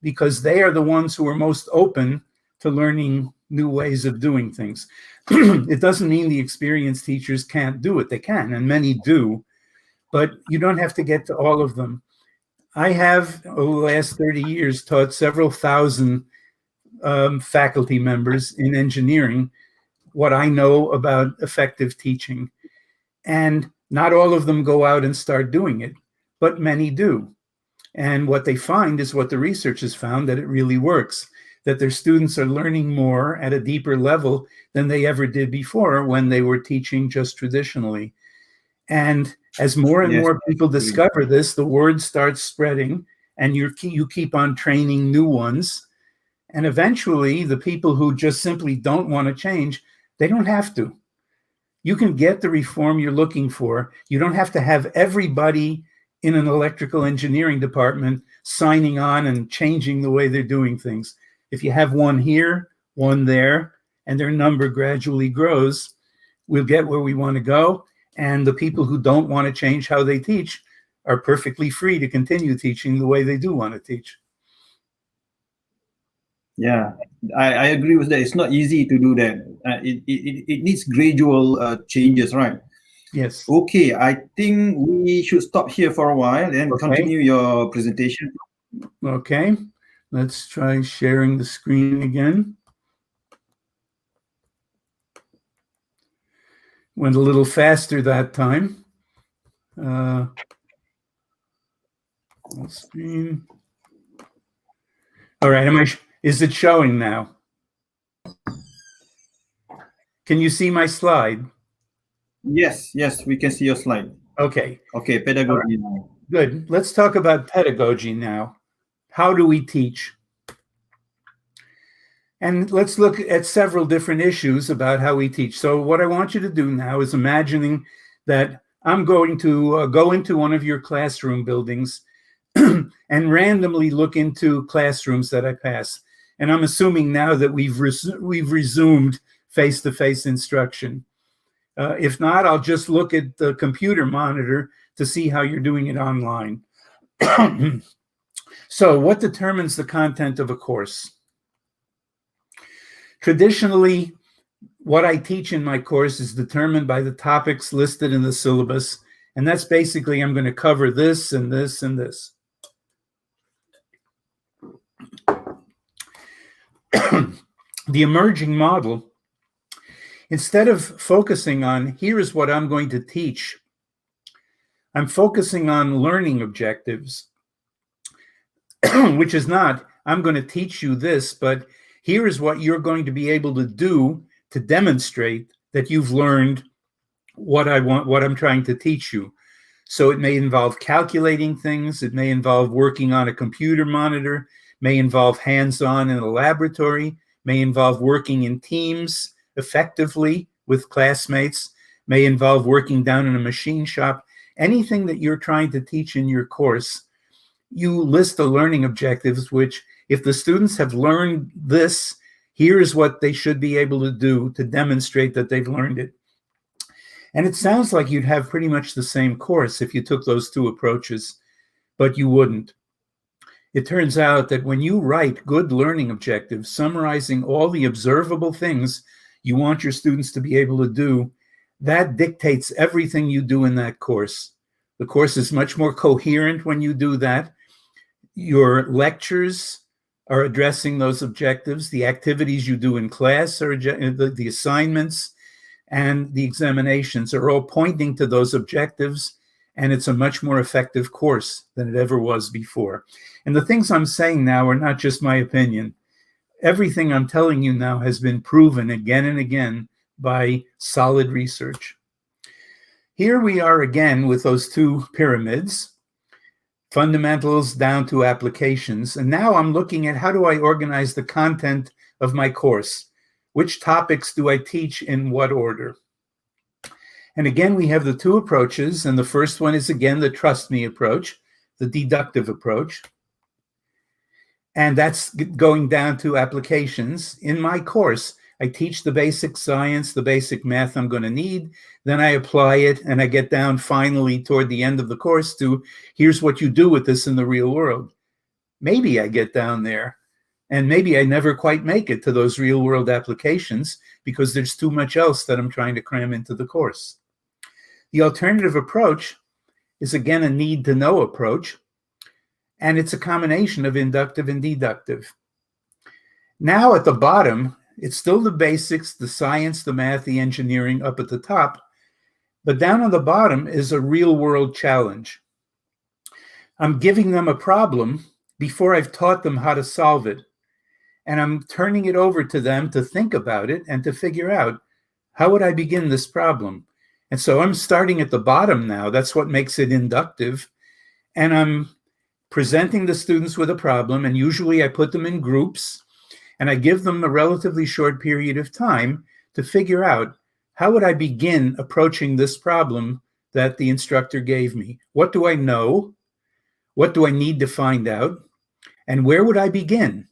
Speaker 11: because they are the ones who are most open to learning new ways of doing things. It doesn't mean the experienced teachers can't do it. They can, and many do, but you don't have to get to all of them. I have, over the last 30 years, taught several thousand faculty members in engineering what I know about effective teaching. And not all of them go out and start doing it, but many do. And what they find is what the research has found, that it really works, that their students are learning more at a deeper level than they ever did before when they were teaching just traditionally. And as more and more people discover this, the word starts spreading, and you keep on training new ones. And eventually, the people who just simply don't want to change, they don't have to. You can get the reform you're looking for. You don't have to have everybody in an electrical engineering department signing on and changing the way they're doing things. If you have one here, one there, and their number gradually grows, we'll get where we want to go. And the people who don't want to change how they teach are perfectly free to continue teaching the way they do want to teach.
Speaker 10: Yeah, I agree with that. It's not easy to do that. It needs gradual changes, right?
Speaker 11: Yes.
Speaker 10: Okay, I think we should stop here for a while and continue your presentation.
Speaker 11: Okay, let's try sharing the screen again. Went a little faster that time. Screen. All right, is it showing now? Can you see my slide?
Speaker 10: Yes, we can see your slide.
Speaker 11: Okay.
Speaker 10: Okay, pedagogy now.
Speaker 11: Good. Let's talk about pedagogy now. How do we teach? And let's look at several different issues about how we teach. So what I want you to do now is imagining that I'm going to go into one of your classroom buildings and randomly look into classrooms that I pass. And I'm assuming now that we've resumed face-to-face instruction. If not, I'll just look at the computer monitor to see how you're doing it online. So what determines the content of a course? Traditionally, what I teach in my course is determined by the topics listed in the syllabus. And that's basically, I'm going to cover this and this and this. The emerging model, instead of focusing on, here is what I'm going to teach, I'm focusing on learning objectives, which is not, I'm going to teach you this, but here is what you're going to be able to do to demonstrate that you've learned what I'm trying to teach you. So it may involve calculating things, it may involve working on a computer monitor, may involve hands-on in a laboratory, may involve working in teams effectively with classmates, may involve working down in a machine shop. Anything that you're trying to teach in your course, you list the learning objectives, which if the students have learned this, here is what they should be able to do to demonstrate that they've learned it. And it sounds like you'd have pretty much the same course if you took those two approaches, but you wouldn't. It turns out that when you write good learning objectives, summarizing all the observable things you want your students to be able to do, that dictates everything you do in that course. The course is much more coherent when you do that. Your lectures are addressing those objectives. The activities you do in class, are the assignments and the examinations are all pointing to those objectives, and it's a much more effective course than it ever was before. And the things I'm saying now are not just my opinion. Everything I'm telling you now has been proven again and again by solid research. Here we are again with those two pyramids, fundamentals down to applications. And now I'm looking at how do I organize the content of my course? Which topics do I teach in what order? And again, we have the two approaches. And the first one is, again, the trust me approach, the deductive approach. And that's going down to applications. In my course, I teach the basic science, the basic math I'm going to need. Then I apply it, and I get down finally toward the end of the course to, here's what you do with this in the real world. Maybe I get down there, and maybe I never quite make it to those real world applications because there's too much else that I'm trying to cram into the course. The alternative approach is, again, a need to know approach. And it's a combination of inductive and deductive. Now at the bottom, it's still the basics, the science, the math, the engineering up at the top. But down on the bottom is a real world challenge. I'm giving them a problem before I've taught them how to solve it. And I'm turning it over to them to think about it and to figure out, how would I begin this problem? And so I'm starting at the bottom now. That's what makes it inductive. And I'm presenting the students with a problem, and usually I put them in groups, And I give them a relatively short period of time to figure out, how would I begin approaching this problem that the instructor gave me? What do I know? What do I need to find out? And where would I begin?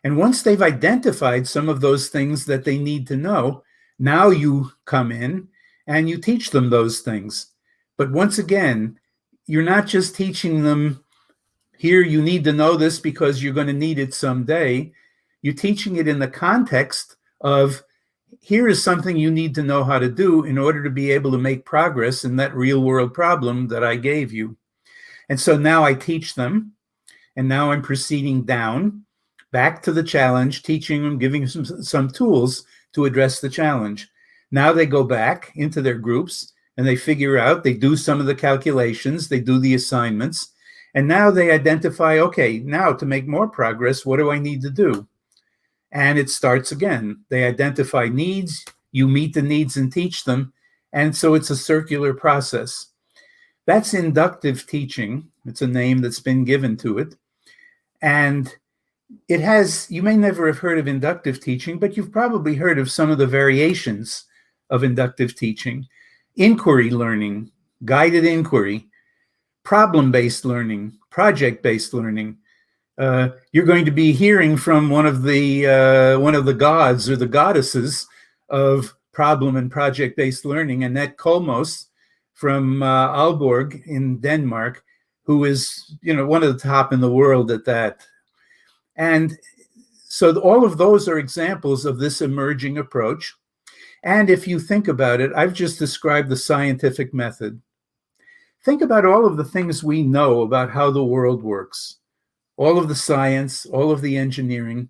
Speaker 11: And once they've identified some of those things that they need to know, now you come in and you teach them those things. But once again, you're not just teaching them, here, you need to know this because you're going to need it someday. You're teaching it in the context of, here is something you need to know how to do in order to be able to make progress in that real world problem that I gave you. And so now I teach them, and now I'm proceeding down, back to the challenge, teaching them, giving them some tools to address the challenge. Now they go back into their groups and they figure out, they do some of the calculations, they do the assignments, and now they identify, okay, now to make more progress, what do I need to do? And it starts again. They identify needs, you meet the needs and teach them, and so it's a circular process. That's inductive teaching. It's a name that's been given to it. And it has, you may never have heard of inductive teaching, but you've probably heard of some of the variations of inductive teaching. Inquiry learning, guided inquiry, problem-based learning, project-based learning. You're going to be hearing from one of the gods or the goddesses of problem and project-based learning, Annette Kolmos from Aalborg in Denmark, who is, one of the top in the world at that. And so all of those are examples of this emerging approach. And if you think about it, I've just described the scientific method. Think about all of the things we know about how the world works. All of the science, all of the engineering.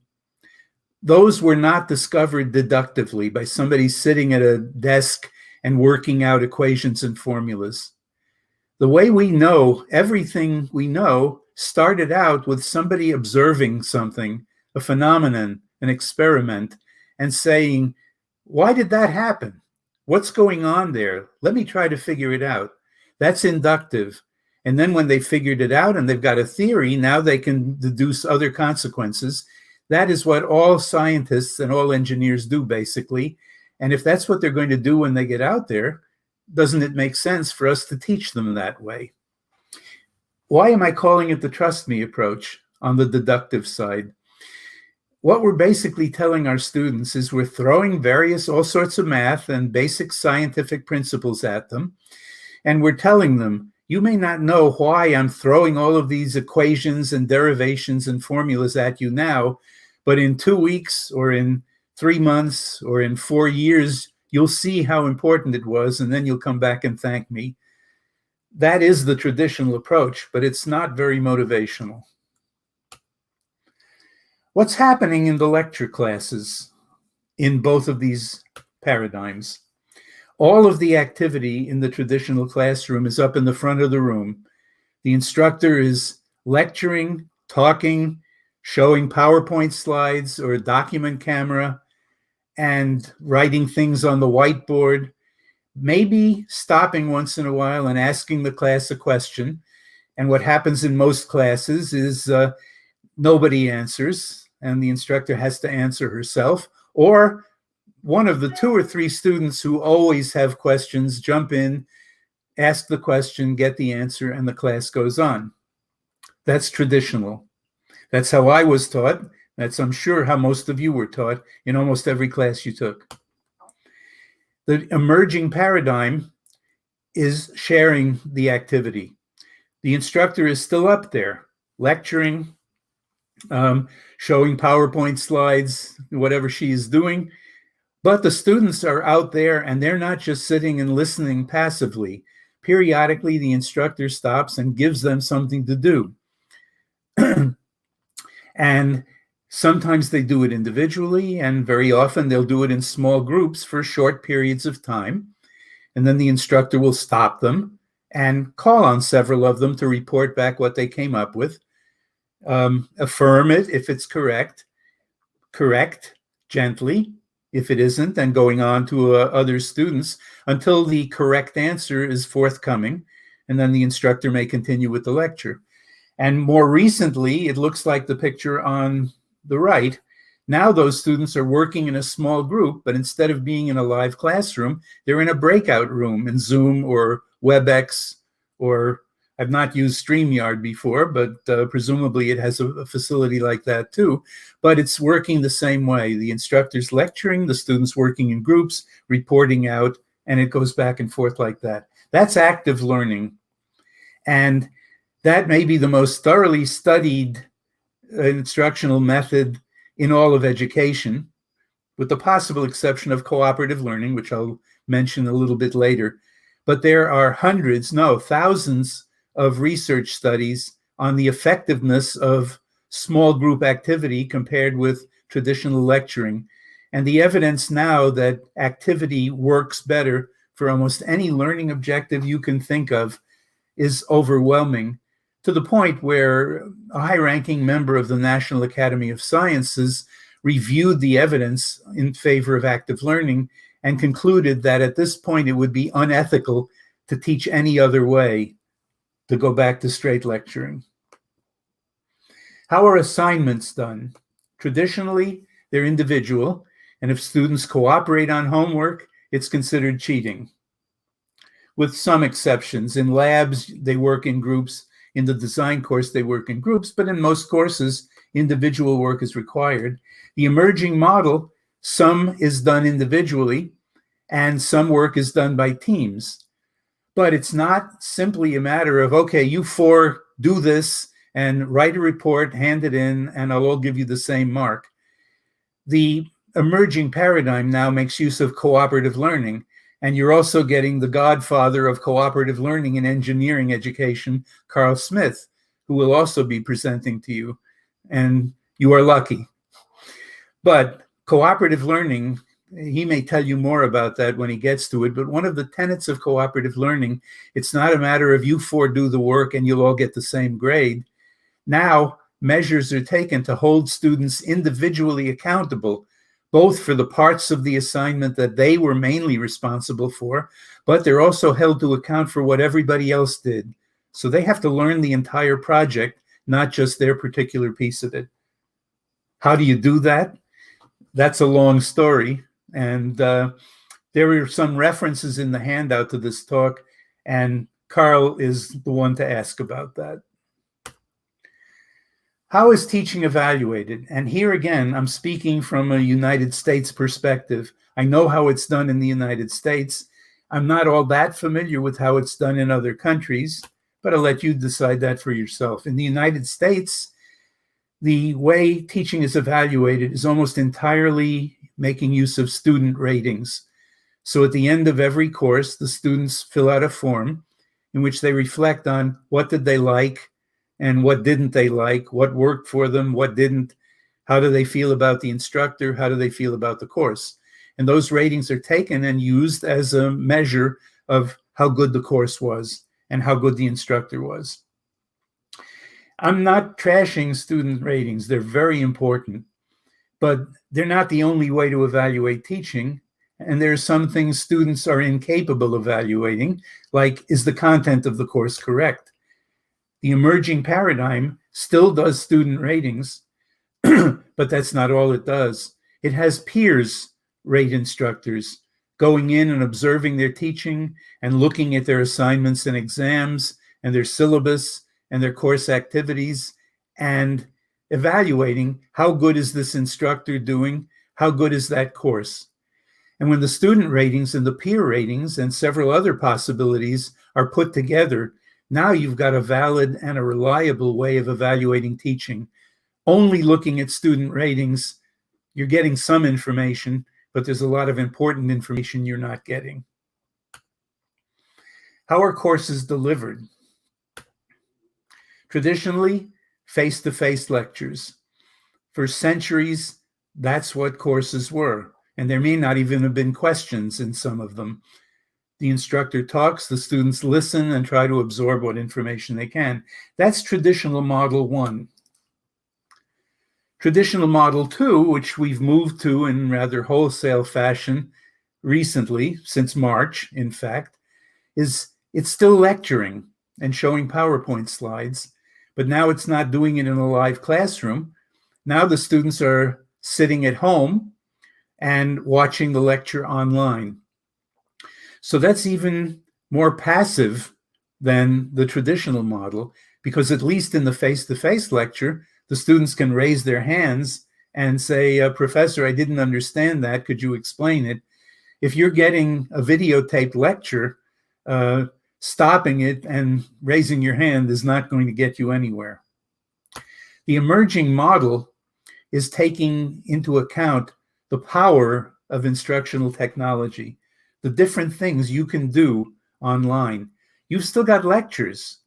Speaker 11: Those were not discovered deductively by somebody sitting at a desk and working out equations and formulas. The way we know, everything we know, started out with somebody observing something, a phenomenon, an experiment, and saying, why did that happen? What's going on there? Let me try to figure it out. That's inductive. And then when they figured it out and they've got a theory, now they can deduce other consequences. That is what all scientists and all engineers do, basically. And if that's what they're going to do when they get out there, doesn't it make sense for us to teach them that way? Why am I calling it the trust me approach on the deductive side? What we're basically telling our students is we're throwing all sorts of math and basic scientific principles at them. And we're telling them, you may not know why I'm throwing all of these equations and derivations and formulas at you now, but in 2 weeks or in 3 months or in 4 years, you'll see how important it was, and then you'll come back and thank me. That is the traditional approach, but it's not very motivational. What's happening in the lecture classes in both of these paradigms? All of the activity in the traditional classroom is up in the front of the room. The instructor is lecturing, talking, showing PowerPoint slides or a document camera, and writing things on the whiteboard, maybe stopping once in a while and asking the class a question. And what happens in most classes is nobody answers, and the instructor has to answer herself, or one of the 2 or 3 students who always have questions jump in, ask the question, get the answer, and the class goes on. That's traditional. That's how I was taught. That's, I'm sure, how most of you were taught in almost every class you took. The emerging paradigm is sharing the activity. The instructor is still up there, lecturing, showing PowerPoint slides, whatever she is doing, but the students are out there and they're not just sitting and listening passively. Periodically, the instructor stops and gives them something to do. And sometimes they do it individually, and very often they'll do it in small groups for short periods of time. And then the instructor will stop them and call on several of them to report back what they came up with. Affirm it if it's correct, correct gently if it isn't, and going on to other students until the correct answer is forthcoming. And then the instructor may continue with the lecture. And more recently, it looks like the picture on the right. Now those students are working in a small group, but instead of being in a live classroom, they're in a breakout room in Zoom or WebEx, or I've not used StreamYard before, but presumably it has a facility like that too. But it's working the same way. The instructor's lecturing, the students working in groups, reporting out, and it goes back and forth like that. That's active learning. And that may be the most thoroughly studied instructional method in all of education, with the possible exception of cooperative learning, which I'll mention a little bit later. But there are hundreds, no, thousands of research studies on the effectiveness of small group activity compared with traditional lecturing. And the evidence now that activity works better for almost any learning objective you can think of is overwhelming, to the point where a high-ranking member of the National Academy of Sciences reviewed the evidence in favor of active learning and concluded that at this point it would be unethical to teach any other way, to go back to straight lecturing. How are assignments done? Traditionally, they're individual, and if students cooperate on homework, it's considered cheating. With some exceptions. In labs, they work in groups. In the design course, they work in groups, but in most courses, individual work is required. The emerging model, some is done individually, and some work is done by teams. But it's not simply a matter of, okay, you four do this and write a report, hand it in, and I'll all give you the same mark. The emerging paradigm now makes use of cooperative learning. And you're also getting the godfather of cooperative learning in engineering education, Carl Smith, who will also be presenting to you. And you are lucky. But cooperative learning, he may tell you more about that when he gets to it, but one of the tenets of cooperative learning, it's not a matter of you four do the work and you'll all get the same grade. Now, measures are taken to hold students individually accountable, both for the parts of the assignment that they were mainly responsible for, but they're also held to account for what everybody else did. So they have to learn the entire project, not just their particular piece of it. How do you do that? That's a long story. And there are some references in the handout to this talk, and Carl is the one to ask about that. How is teaching evaluated? And here again, I'm speaking from a United States perspective. I know how it's done in the United States. I'm not all that familiar with how it's done in other countries, but I'll let you decide that for yourself. In the United States, the way teaching is evaluated is almost entirely making use of student ratings. So at the end of every course, the students fill out a form in which they reflect on what did they like, and what didn't they like, what worked for them, what didn't, how do they feel about the instructor, how do they feel about the course. And those ratings are taken and used as a measure of how good the course was and how good the instructor was. I'm not trashing student ratings, they're very important, but they're not the only way to evaluate teaching. And there are some things students are incapable of evaluating, like, is the content of the course correct? The emerging paradigm still does student ratings, but that's not all it does. It has peers rate instructors, going in and observing their teaching and looking at their assignments and exams and their syllabus and their course activities and evaluating how good is this instructor doing, how good is that course. And when the student ratings and the peer ratings and several other possibilities are put together, now you've got a valid and a reliable way of evaluating teaching. Only looking at student ratings, you're getting some information, but there's a lot of important information you're not getting. How are courses delivered? Traditionally, face-to-face lectures. For centuries, that's what courses were, and there may not even have been questions in some of them. The instructor talks, the students listen and try to absorb what information they can. That's traditional model 1. Traditional model 2, which we've moved to in rather wholesale fashion recently, since March, in fact, is it's still lecturing and showing PowerPoint slides, but now it's not doing it in a live classroom. Now the students are sitting at home and watching the lecture online. So that's even more passive than the traditional model, because at least in the face-to-face lecture, the students can raise their hands and say, Professor, I didn't understand that. Could you explain it? If you're getting a videotaped lecture, stopping it and raising your hand is not going to get you anywhere. The emerging model is taking into account the power of instructional technology, the different things you can do online. You've still got lectures.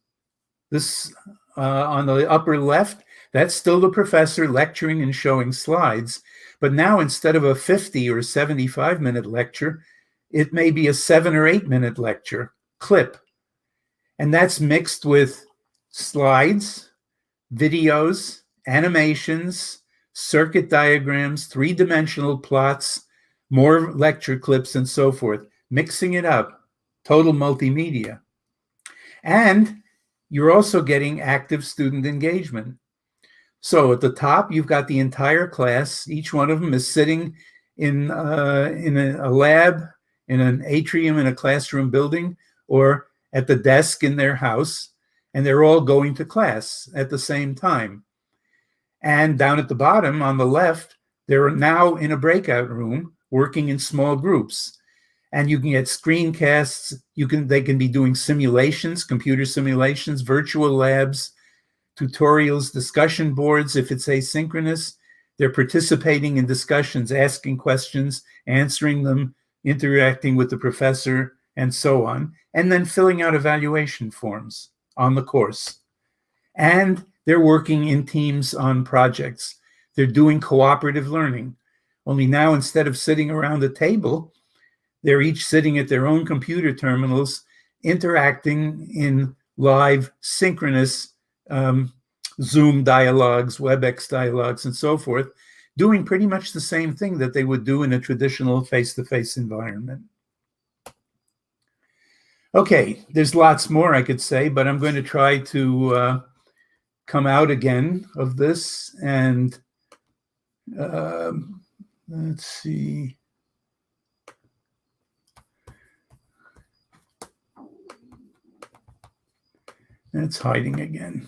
Speaker 11: This on the upper left, that's still the professor lecturing and showing slides. But now instead of a 50 or 75-minute lecture, it may be a 7 or 8 minute lecture clip. And that's mixed with slides, videos, animations, circuit diagrams, three-dimensional plots, more lecture clips, and so forth, mixing it up, total multimedia. And you're also getting active student engagement. So at the top, you've got the entire class. Each one of them is sitting in a lab, in an atrium in a classroom building, or at the desk in their house, and they're all going to class at the same time. And down at the bottom on the left, they're now in a breakout room working in small groups. And you can get screencasts. They can be doing simulations, computer simulations, virtual labs, tutorials, discussion boards if it's asynchronous. They're participating in discussions, asking questions, answering them, interacting with the professor, and so on, and then filling out evaluation forms on the course. And they're working in teams on projects. They're doing cooperative learning. Only now, instead of sitting around a table, they're each sitting at their own computer terminals, interacting in live, synchronous Zoom dialogues, WebEx dialogues, and so forth, doing pretty much the same thing that they would do in a traditional face-to-face environment. Okay, there's lots more I could say, but I'm going to try to come out again of this. And let's see. It's hiding again.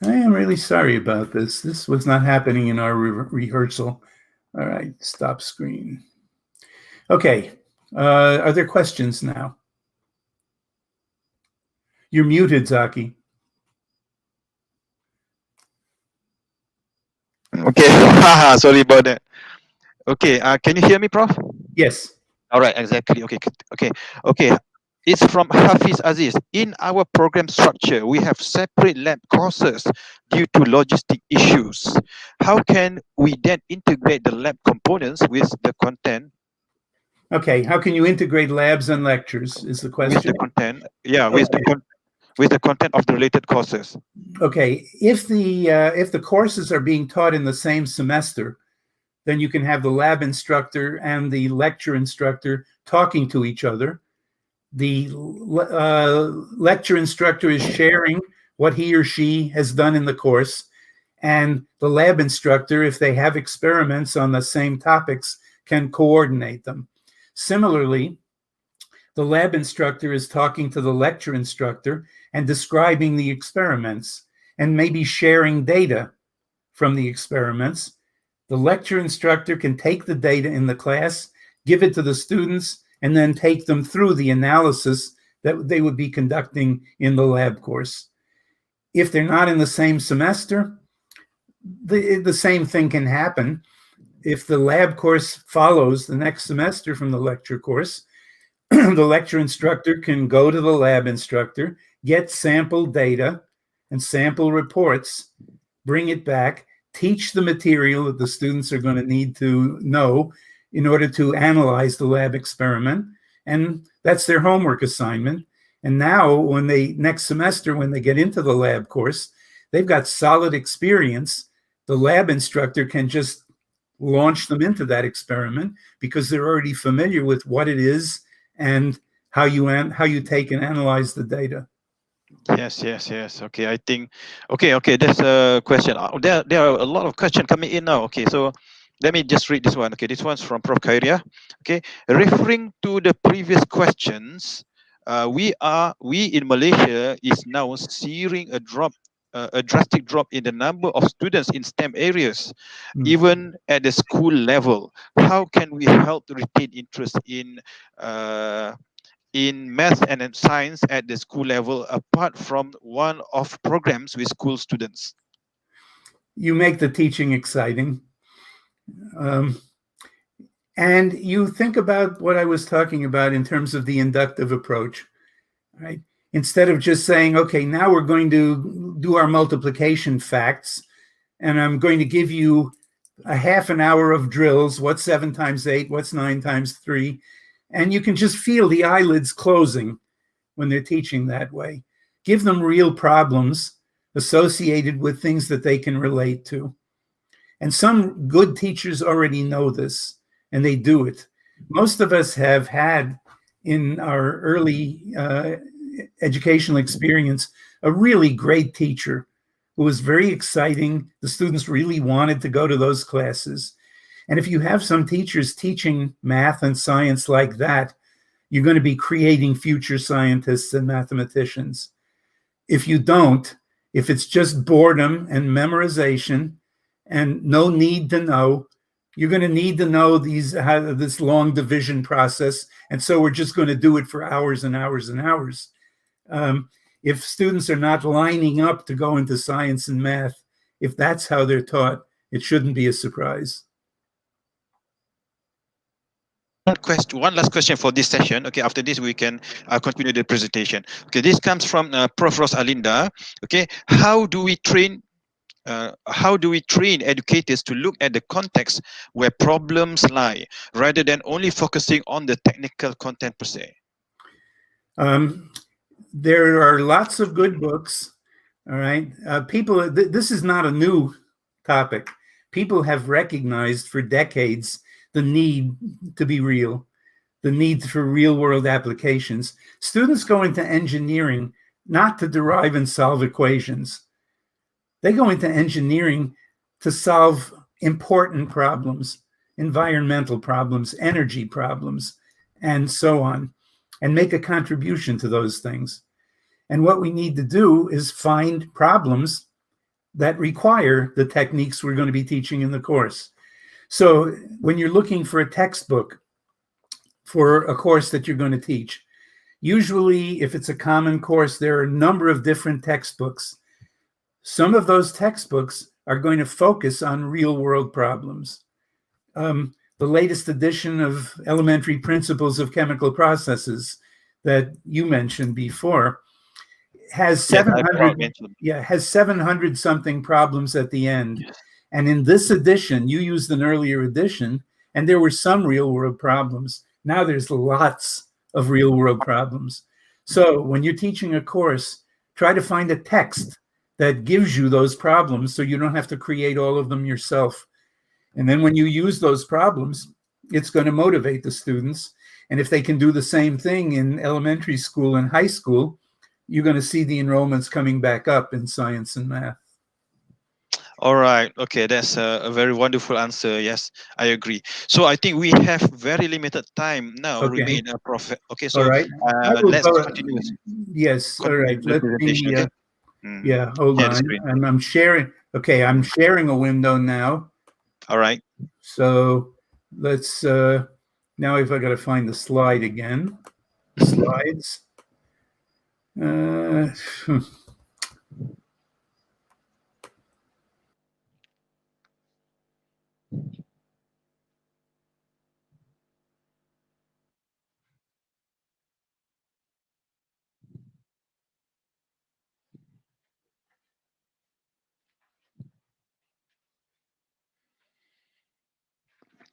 Speaker 11: I am really sorry about this. This was not happening in our rehearsal. All right, stop screen. Okay, are there questions now? You're muted, Zaki.
Speaker 12: Okay, sorry about that. Okay, can you hear me, Prof?
Speaker 11: Yes.
Speaker 12: All right, exactly. Okay. It's from Hafiz Aziz. In our program structure, we have separate lab courses due to logistic issues. How can we then integrate the lab components with the content?
Speaker 11: Okay, how can you integrate labs and lectures is the question?
Speaker 12: With the content, yeah,
Speaker 11: okay.
Speaker 12: with the content of the related courses.
Speaker 11: Okay, if the courses are being taught in the same semester, then you can have the lab instructor and the lecture instructor talking to each other. The lecture instructor is sharing what he or she has done in the course, and the lab instructor, if they have experiments on the same topics, can coordinate them. Similarly, the lab instructor is talking to the lecture instructor and describing the experiments and maybe sharing data from the experiments. The lecture instructor can take the data in the class, give it to the students, and then take them through the analysis that they would be conducting in the lab course. If they're not in the same semester, the same thing can happen. If the lab course follows the next semester from the lecture course, the lecture instructor can go to the lab instructor, get sample data and sample reports, bring it back, teach the material that the students are going to need to know in order to analyze the lab experiment. And that's their homework assignment. And now next semester, when they get into the lab course, they've got solid experience. The lab instructor can just launch them into that experiment because they're already familiar with what it is and how you take and analyze the data.
Speaker 12: Yes. Okay, I think. Okay. There's a question. There are a lot of questions coming in now. Okay, so let me just read this one. Okay, this one's from Prof. Khairia. Okay, referring to the previous questions, we in Malaysia is now seeing a drastic drop in the number of students in STEM areas, even at the school level. How can we help to retain interest in math and in science at the school level, apart from one-off programs with school students?
Speaker 11: You make the teaching exciting. And you think about what I was talking about in terms of the inductive approach, right? Instead of just saying, okay, now we're going to do our multiplication facts, and I'm going to give you a half an hour of drills. What's 7 times 8? What's 9 times 3? And you can just feel the eyelids closing when they're teaching that way. Give them real problems associated with things that they can relate to. And some good teachers already know this, and they do it. Most of us have had in our early educational experience a really great teacher who was very exciting. The students really wanted to go to those classes. And if you have some teachers teaching math and science like that, you're going to be creating future scientists and mathematicians. If you don't, if it's just boredom and memorization and no need to know, you're going to need to know this long division process. And so we're just going to do it for hours and hours and hours. If students are not lining up to go into science and math, if that's how they're taught, it shouldn't be a surprise.
Speaker 12: One last question for this session. Okay, after this we can continue the presentation. Okay, this comes from Prof. Rosalinda. Okay, how do we train educators to look at the context where problems lie, rather than only focusing on the technical content per se?
Speaker 11: There are lots of good books. All right, people. This is not a new topic. People have recognized for decades the need to be real, the need for real world applications. Students go into engineering not to derive and solve equations. They go into engineering to solve important problems, environmental problems, energy problems, and so on, and make a contribution to those things. And what we need to do is find problems that require the techniques we're going to be teaching in the course. So when you're looking for a textbook for a course that you're going to teach, usually if it's a common course, there are a number of different textbooks. Some of those textbooks are going to focus on real world problems. The latest edition of Elementary Principles of Chemical Processes that you mentioned before has 700 something problems at the end. Yes. And in this edition, you used an earlier edition, and there were some real world problems. Now there's lots of real world problems. So when you're teaching a course, try to find a text that gives you those problems so you don't have to create all of them yourself. And then when you use those problems, it's going to motivate the students. And if they can do the same thing in elementary school and high school, you're going to see the enrollments coming back up in science and math.
Speaker 12: All right. Okay, that's a very wonderful answer. Yes, I agree. So I think we have very limited time now.
Speaker 11: Okay.
Speaker 12: Remain, Prof. Okay, so
Speaker 11: all right.
Speaker 12: Let's continue.
Speaker 11: Yes. All right. Let me.
Speaker 12: Okay?
Speaker 11: Yeah. Hold on. I'm sharing. Okay, I'm sharing a window now.
Speaker 12: All right.
Speaker 11: So let's. Now, if I got to find the slide again, the slides.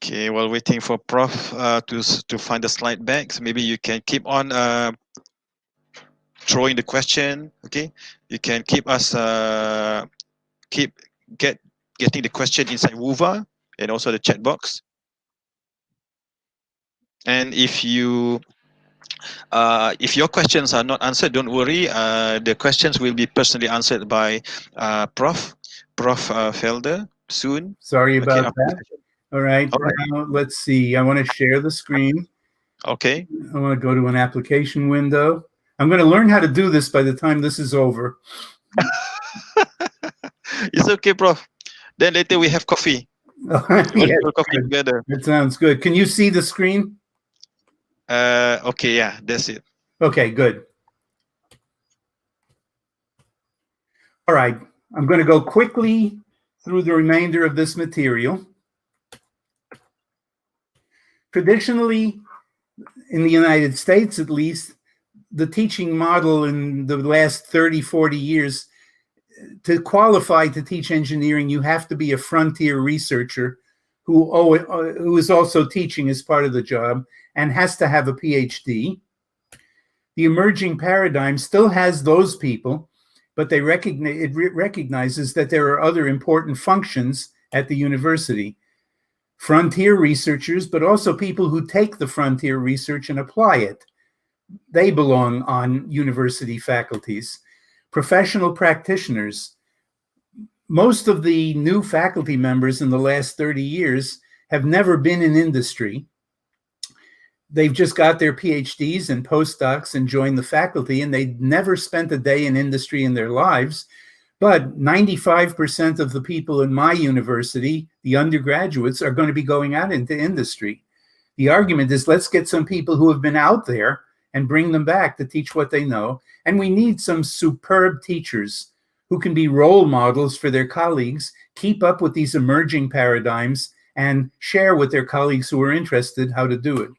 Speaker 12: Okay, while waiting for Prof to find the slide back, so maybe you can keep on throwing the question. Okay, you can keep us getting the question inside Wova and also the chat box. And if you If your questions are not answered, don't worry. The questions will be personally answered by Prof. Felder soon.
Speaker 11: Sorry about
Speaker 12: after the
Speaker 11: that.
Speaker 12: session.
Speaker 11: All right,
Speaker 12: All right.
Speaker 11: now let's see. I want to share the screen.
Speaker 12: Okay.
Speaker 11: I want to go to an application window. I'm going to learn how to do this by the time this is over.
Speaker 12: It's okay, Prof. Then later we have coffee.
Speaker 11: Yes,
Speaker 12: Coffee together.
Speaker 11: that sounds good. Can you see the screen?
Speaker 12: Okay, yeah, that's it.
Speaker 11: Okay, good. All right, I'm going to go quickly through the remainder of this material. Traditionally, in the United States at least, the teaching model in the last 30, 40 years, to qualify to teach engineering, you have to be a frontier researcher who is also teaching as part of the job and has to have a PhD. The emerging paradigm still has those people, but it recognizes that there are other important functions at the university. Frontier researchers, but also people who take the frontier research and apply it. They belong on university faculties. Professional practitioners. Most of the new faculty members in the last 30 years have never been in industry. They've just got their PhDs and postdocs and joined the faculty, and they've never spent a day in industry in their lives. But 95% of the people in my university, the undergraduates, are going to be going out into industry. The argument is, let's get some people who have been out there and bring them back to teach what they know. And we need some superb teachers who can be role models for their colleagues, keep up with these emerging paradigms, and share with their colleagues who are interested how to do it.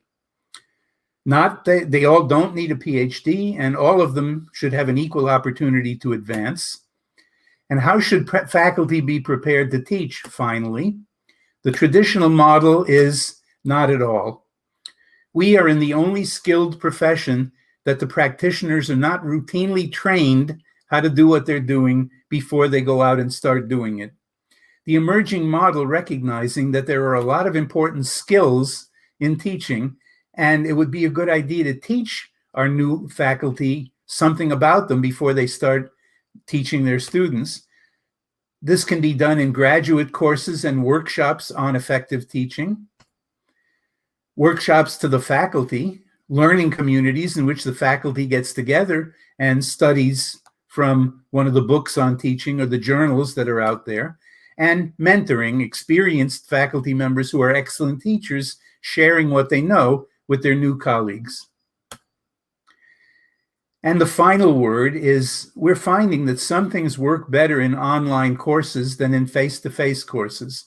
Speaker 11: They all don't need a PhD, and all of them should have an equal opportunity to advance. And how should faculty be prepared to teach, finally? The traditional model is not at all. We are in the only skilled profession that the practitioners are not routinely trained how to do what they're doing before they go out and start doing it. The emerging model recognizing that there are a lot of important skills in teaching, and it would be a good idea to teach our new faculty something about them before they start teaching their students. This can be done in graduate courses and workshops on effective teaching, workshops to the faculty, learning communities in which the faculty gets together and studies from one of the books on teaching or the journals that are out there, and mentoring experienced faculty members who are excellent teachers, sharing what they know with their new colleagues. And the final word is, we're finding that some things work better in online courses than in face-to-face courses.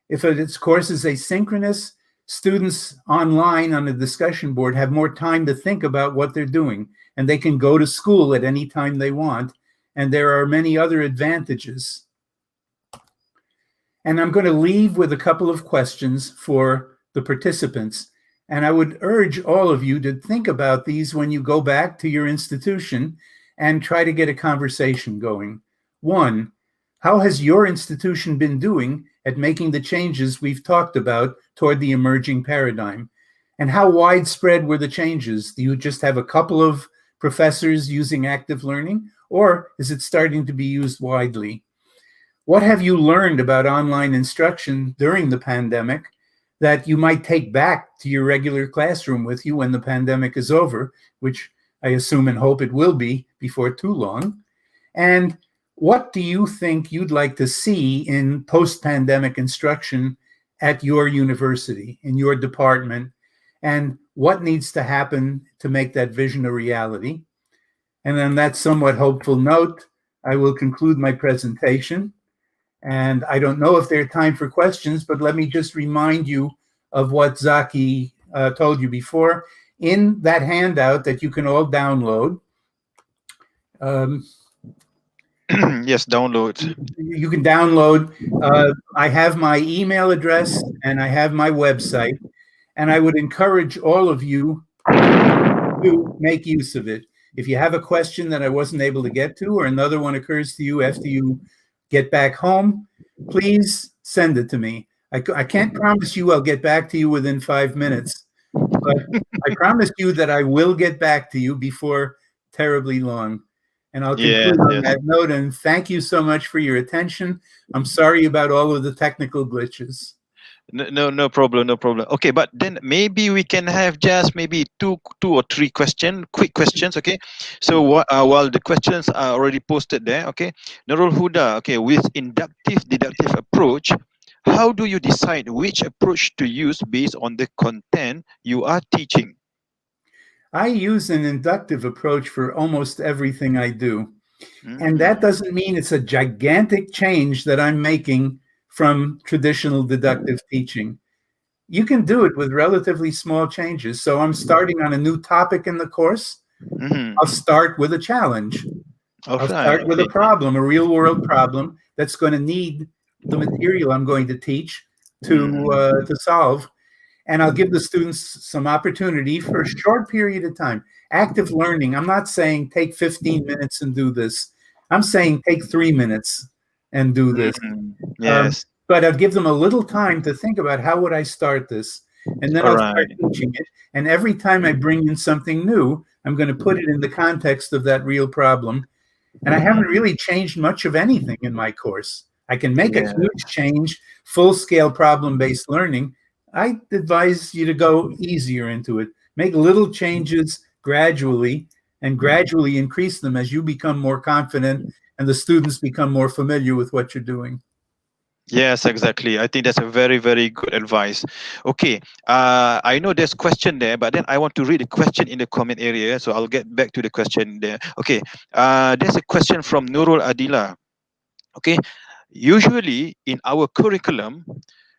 Speaker 11: If it's courses asynchronous, students online on a discussion board have more time to think about what they're doing, and they can go to school at any time they want, and there are many other advantages. And I'm going to leave with a couple of questions for the participants. And I would urge all of you to think about these when you go back to your institution and try to get a conversation going. One, how has your institution been doing at making the changes we've talked about toward the emerging paradigm? And how widespread were the changes? Do you just have a couple of professors using active learning, or is it starting to be used widely? What have you learned about online instruction during the pandemic that you might take back to your regular classroom with you when the pandemic is over, which I assume and hope it will be before too long? And what do you think you'd like to see in post-pandemic instruction at your university, in your department? And what needs to happen to make that vision a reality? And on that somewhat hopeful note, I will conclude my presentation. And I don't know if there's time for questions, but let me just remind you of what Zaki told you before. In that handout that you can all download,
Speaker 12: yes, download.
Speaker 11: You can download. I have my email address and I have my website, and I would encourage all of you to make use of it. If you have a question that I wasn't able to get to, or another one occurs to you after you get back home, please send it to me. I can't promise you I'll get back to you within 5 minutes, But I promise you that I will get back to you before terribly long. And I'll conclude on that note, and thank you so much for your attention. I'm sorry about all of the technical glitches.
Speaker 12: No problem, no problem. Okay, but then maybe we can have just maybe two or three quick questions. Okay, so while the questions are already posted there, okay, Nurul Huda, okay, with inductive deductive approach, how do you decide which approach to use based on the content you are teaching?
Speaker 11: I use an inductive approach for almost everything I do. And that doesn't mean it's a gigantic change that I'm making from traditional deductive teaching. You can do it with relatively small changes. So I'm starting on a new topic in the course. I'll start with a challenge. I'll start with a problem, a real world problem that's going to need the material I'm going to teach to solve. And I'll give the students some opportunity for a short period of time. Active learning. I'm not saying take 15 minutes and do this. I'm saying take 3 minutes and do this.
Speaker 12: Yes.
Speaker 11: But I'll give them a little time to think about how would I start this? And then I'll start teaching it. And every time I bring in something new, I'm going to put it in the context of that real problem. And I haven't really changed much of anything in my course. I can make a huge change, full-scale problem-based learning. I advise you to go easier into it. Make little changes gradually and gradually increase them as you become more confident and the students become more familiar with what you're doing.
Speaker 12: Yes, exactly. I think that's a very, very good advice. Okay, I know there's question there, but then I want to read a question in the comment area, so I'll get back to the question there. Okay, there's a question from Nurul Adila. Okay, usually in our curriculum,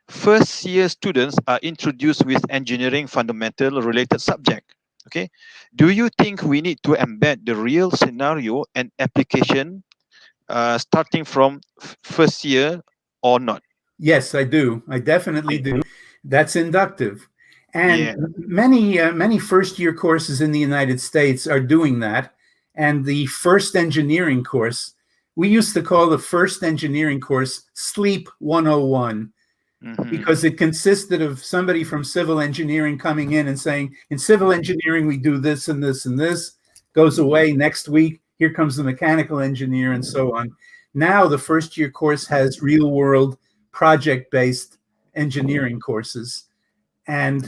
Speaker 12: first year students are introduced with engineering fundamental related subject. Okay, do you think we need to embed the real scenario and application starting from first year or not?
Speaker 11: Yes, I do. I definitely do. That's inductive. And many first-year courses in the United States are doing that. And the first engineering course, we used to call the first engineering course Sleep 101, because it consisted of somebody from civil engineering coming in and saying, in civil engineering, we do this and this and this, goes away next week. Here comes the mechanical engineer and so on. Now the first year course has real world project-based engineering courses. And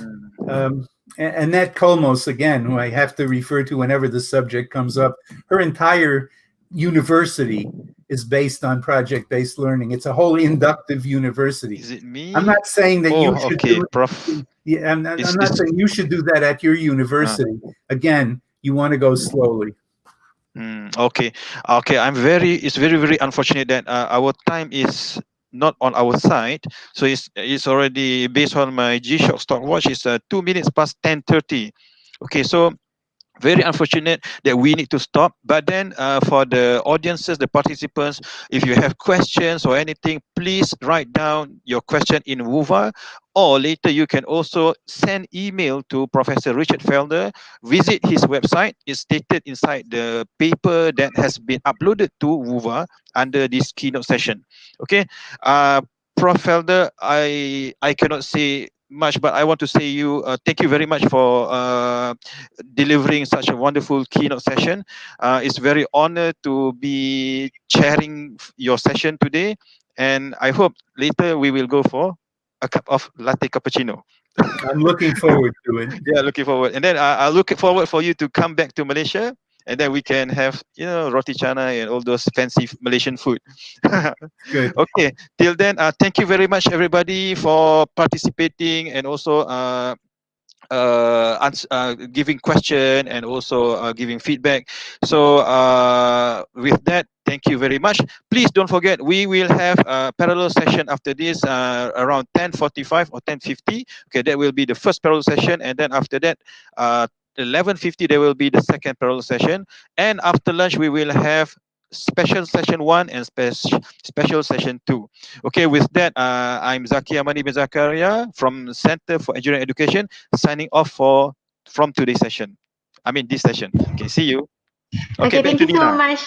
Speaker 11: Annette Kolmos, again, who I have to refer to whenever the subject comes up, her entire university is based on project-based learning. It's a whole inductive university.
Speaker 12: Is it me?
Speaker 11: I'm not saying that you should do it.
Speaker 12: Prof.
Speaker 11: Yeah, I'm not saying you should do that at your university. Again, you want to go slowly.
Speaker 12: Okay. It's very unfortunate that our time is not on our side, so it's already based on my G-Shock stopwatch. It's 2 minutes past 10:30. Okay, so very unfortunate that we need to stop, but then for the audiences, the participants, if you have questions or anything, please write down your question in Wova, or later you can also send email to Professor Richard Felder. Visit his website. It's stated inside the paper that has been uploaded to Wova under this keynote session. Okay, Prof. Felder, I cannot say much, but I want to say thank you very much for delivering such a wonderful keynote session. It's very honored to be chairing your session today, and I hope later we will go for a cup of latte cappuccino.
Speaker 11: I'm looking forward to it.
Speaker 12: Yeah, looking forward, and then I look forward for you to come back to Malaysia, and then we can have roti canai and all those fancy Malaysian food.
Speaker 11: Good.
Speaker 12: Okay, till then, thank you very much everybody for participating and also giving question and also giving feedback. So with that, thank you very much. Please don't forget, we will have a parallel session after this around 10:45 or 10:50. Okay, that will be the first parallel session, and then after that 11:50 there will be the second parallel session, and after lunch we will have special session 1 and special session 2. Okay, with that, I'm Zaki Amani bin Zakaria from Center for Engineering Education, signing off from today's session. This session. Okay, see you.
Speaker 9: Okay, thank you so much.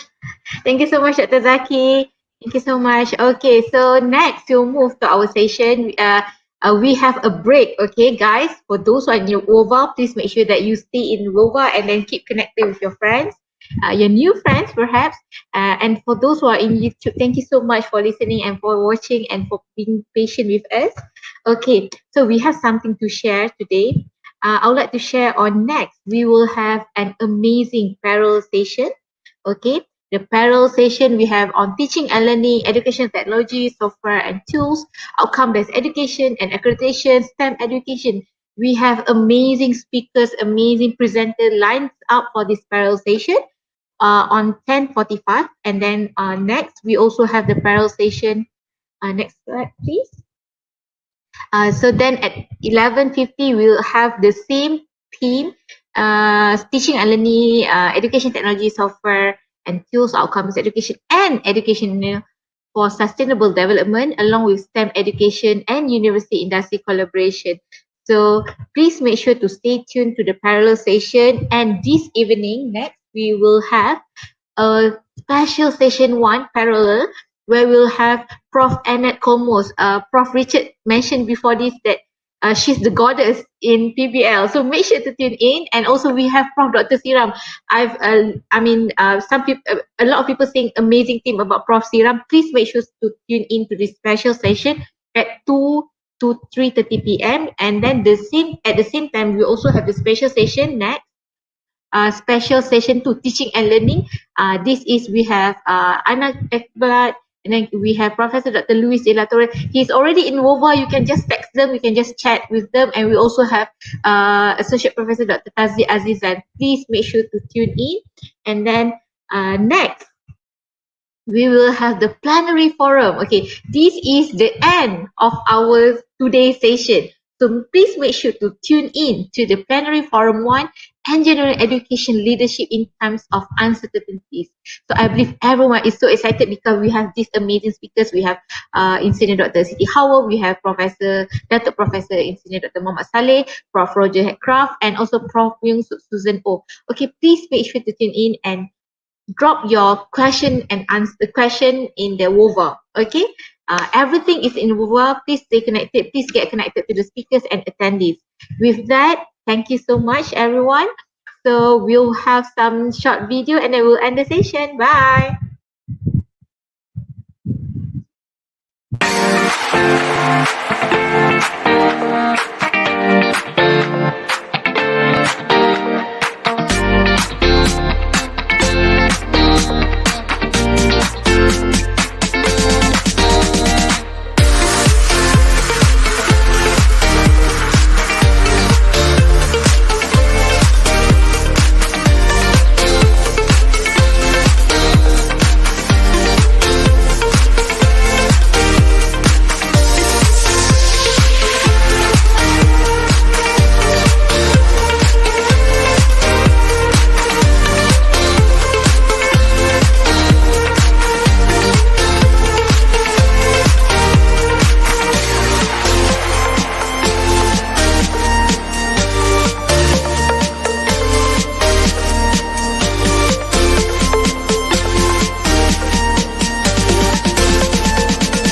Speaker 9: Thank you so much, Dr. Zaki. Thank you so much. Okay, so next we'll move to our session. we have a break, okay, guys? For those who are in your WOVA, please make sure that you stay in WOVA and then keep connected with your friends, your new friends, perhaps. And for those who are in YouTube, thank you so much for listening and for watching and for being patient with us. Okay, so we have something to share today. I would like to share on next. We will have an amazing parallel session. Okay, the parallel session we have on teaching and learning, education technology, software and tools, outcome-based education and accreditation, STEM education. We have amazing speakers, amazing presenters lined up for this parallel session on 10:45. And then next, we also have the parallel session. Next slide, please. So then at 11:50, we'll have the same theme, teaching and learning, education technology, software and tools, outcomes education, and education for sustainable development, along with STEM education and university industry collaboration. So please make sure to stay tuned to the parallel session. And this evening, next, we will have a special session 1 parallel, where we'll have Prof. Annette Komos. Prof. Richard mentioned before this that she's the goddess in PBL. So make sure to tune in. And also we have Prof. Dr. Siram. Some people, a lot of people saying amazing thing about Prof. Siram. Please make sure to tune in to this special session at 2 to 3:30 p.m. And then at the same time, we also have the special session next. Special session 2, teaching and learning. This is, we have Anna Ekblad, and then we have Professor Dr. Luis de la Torre. He's already in WOVA. You can just text them, you can just chat with them. And we also have Associate Professor Dr. Tazli Azizan. Please make sure to tune in. And then next, we will have the plenary forum. Okay, this is the end of our today's session. So please make sure to tune in to the plenary forum 1, engineering education leadership in times of uncertainties. So I believe everyone is so excited because we have these amazing speakers. We have Engineer Dr. Siti Hawa, we have Professor Engineer Dr. Muhammad Saleh, Prof. Roger Heckcraft, and also Prof. Yung Susan O. Okay, please make sure to tune in and drop your question and answer the question in the WOVA. Okay, everything is in WOVA. Please stay connected. Please get connected to the speakers and attendees. With that, thank you so much, everyone. So we'll have some short video and then we'll end the session. Bye.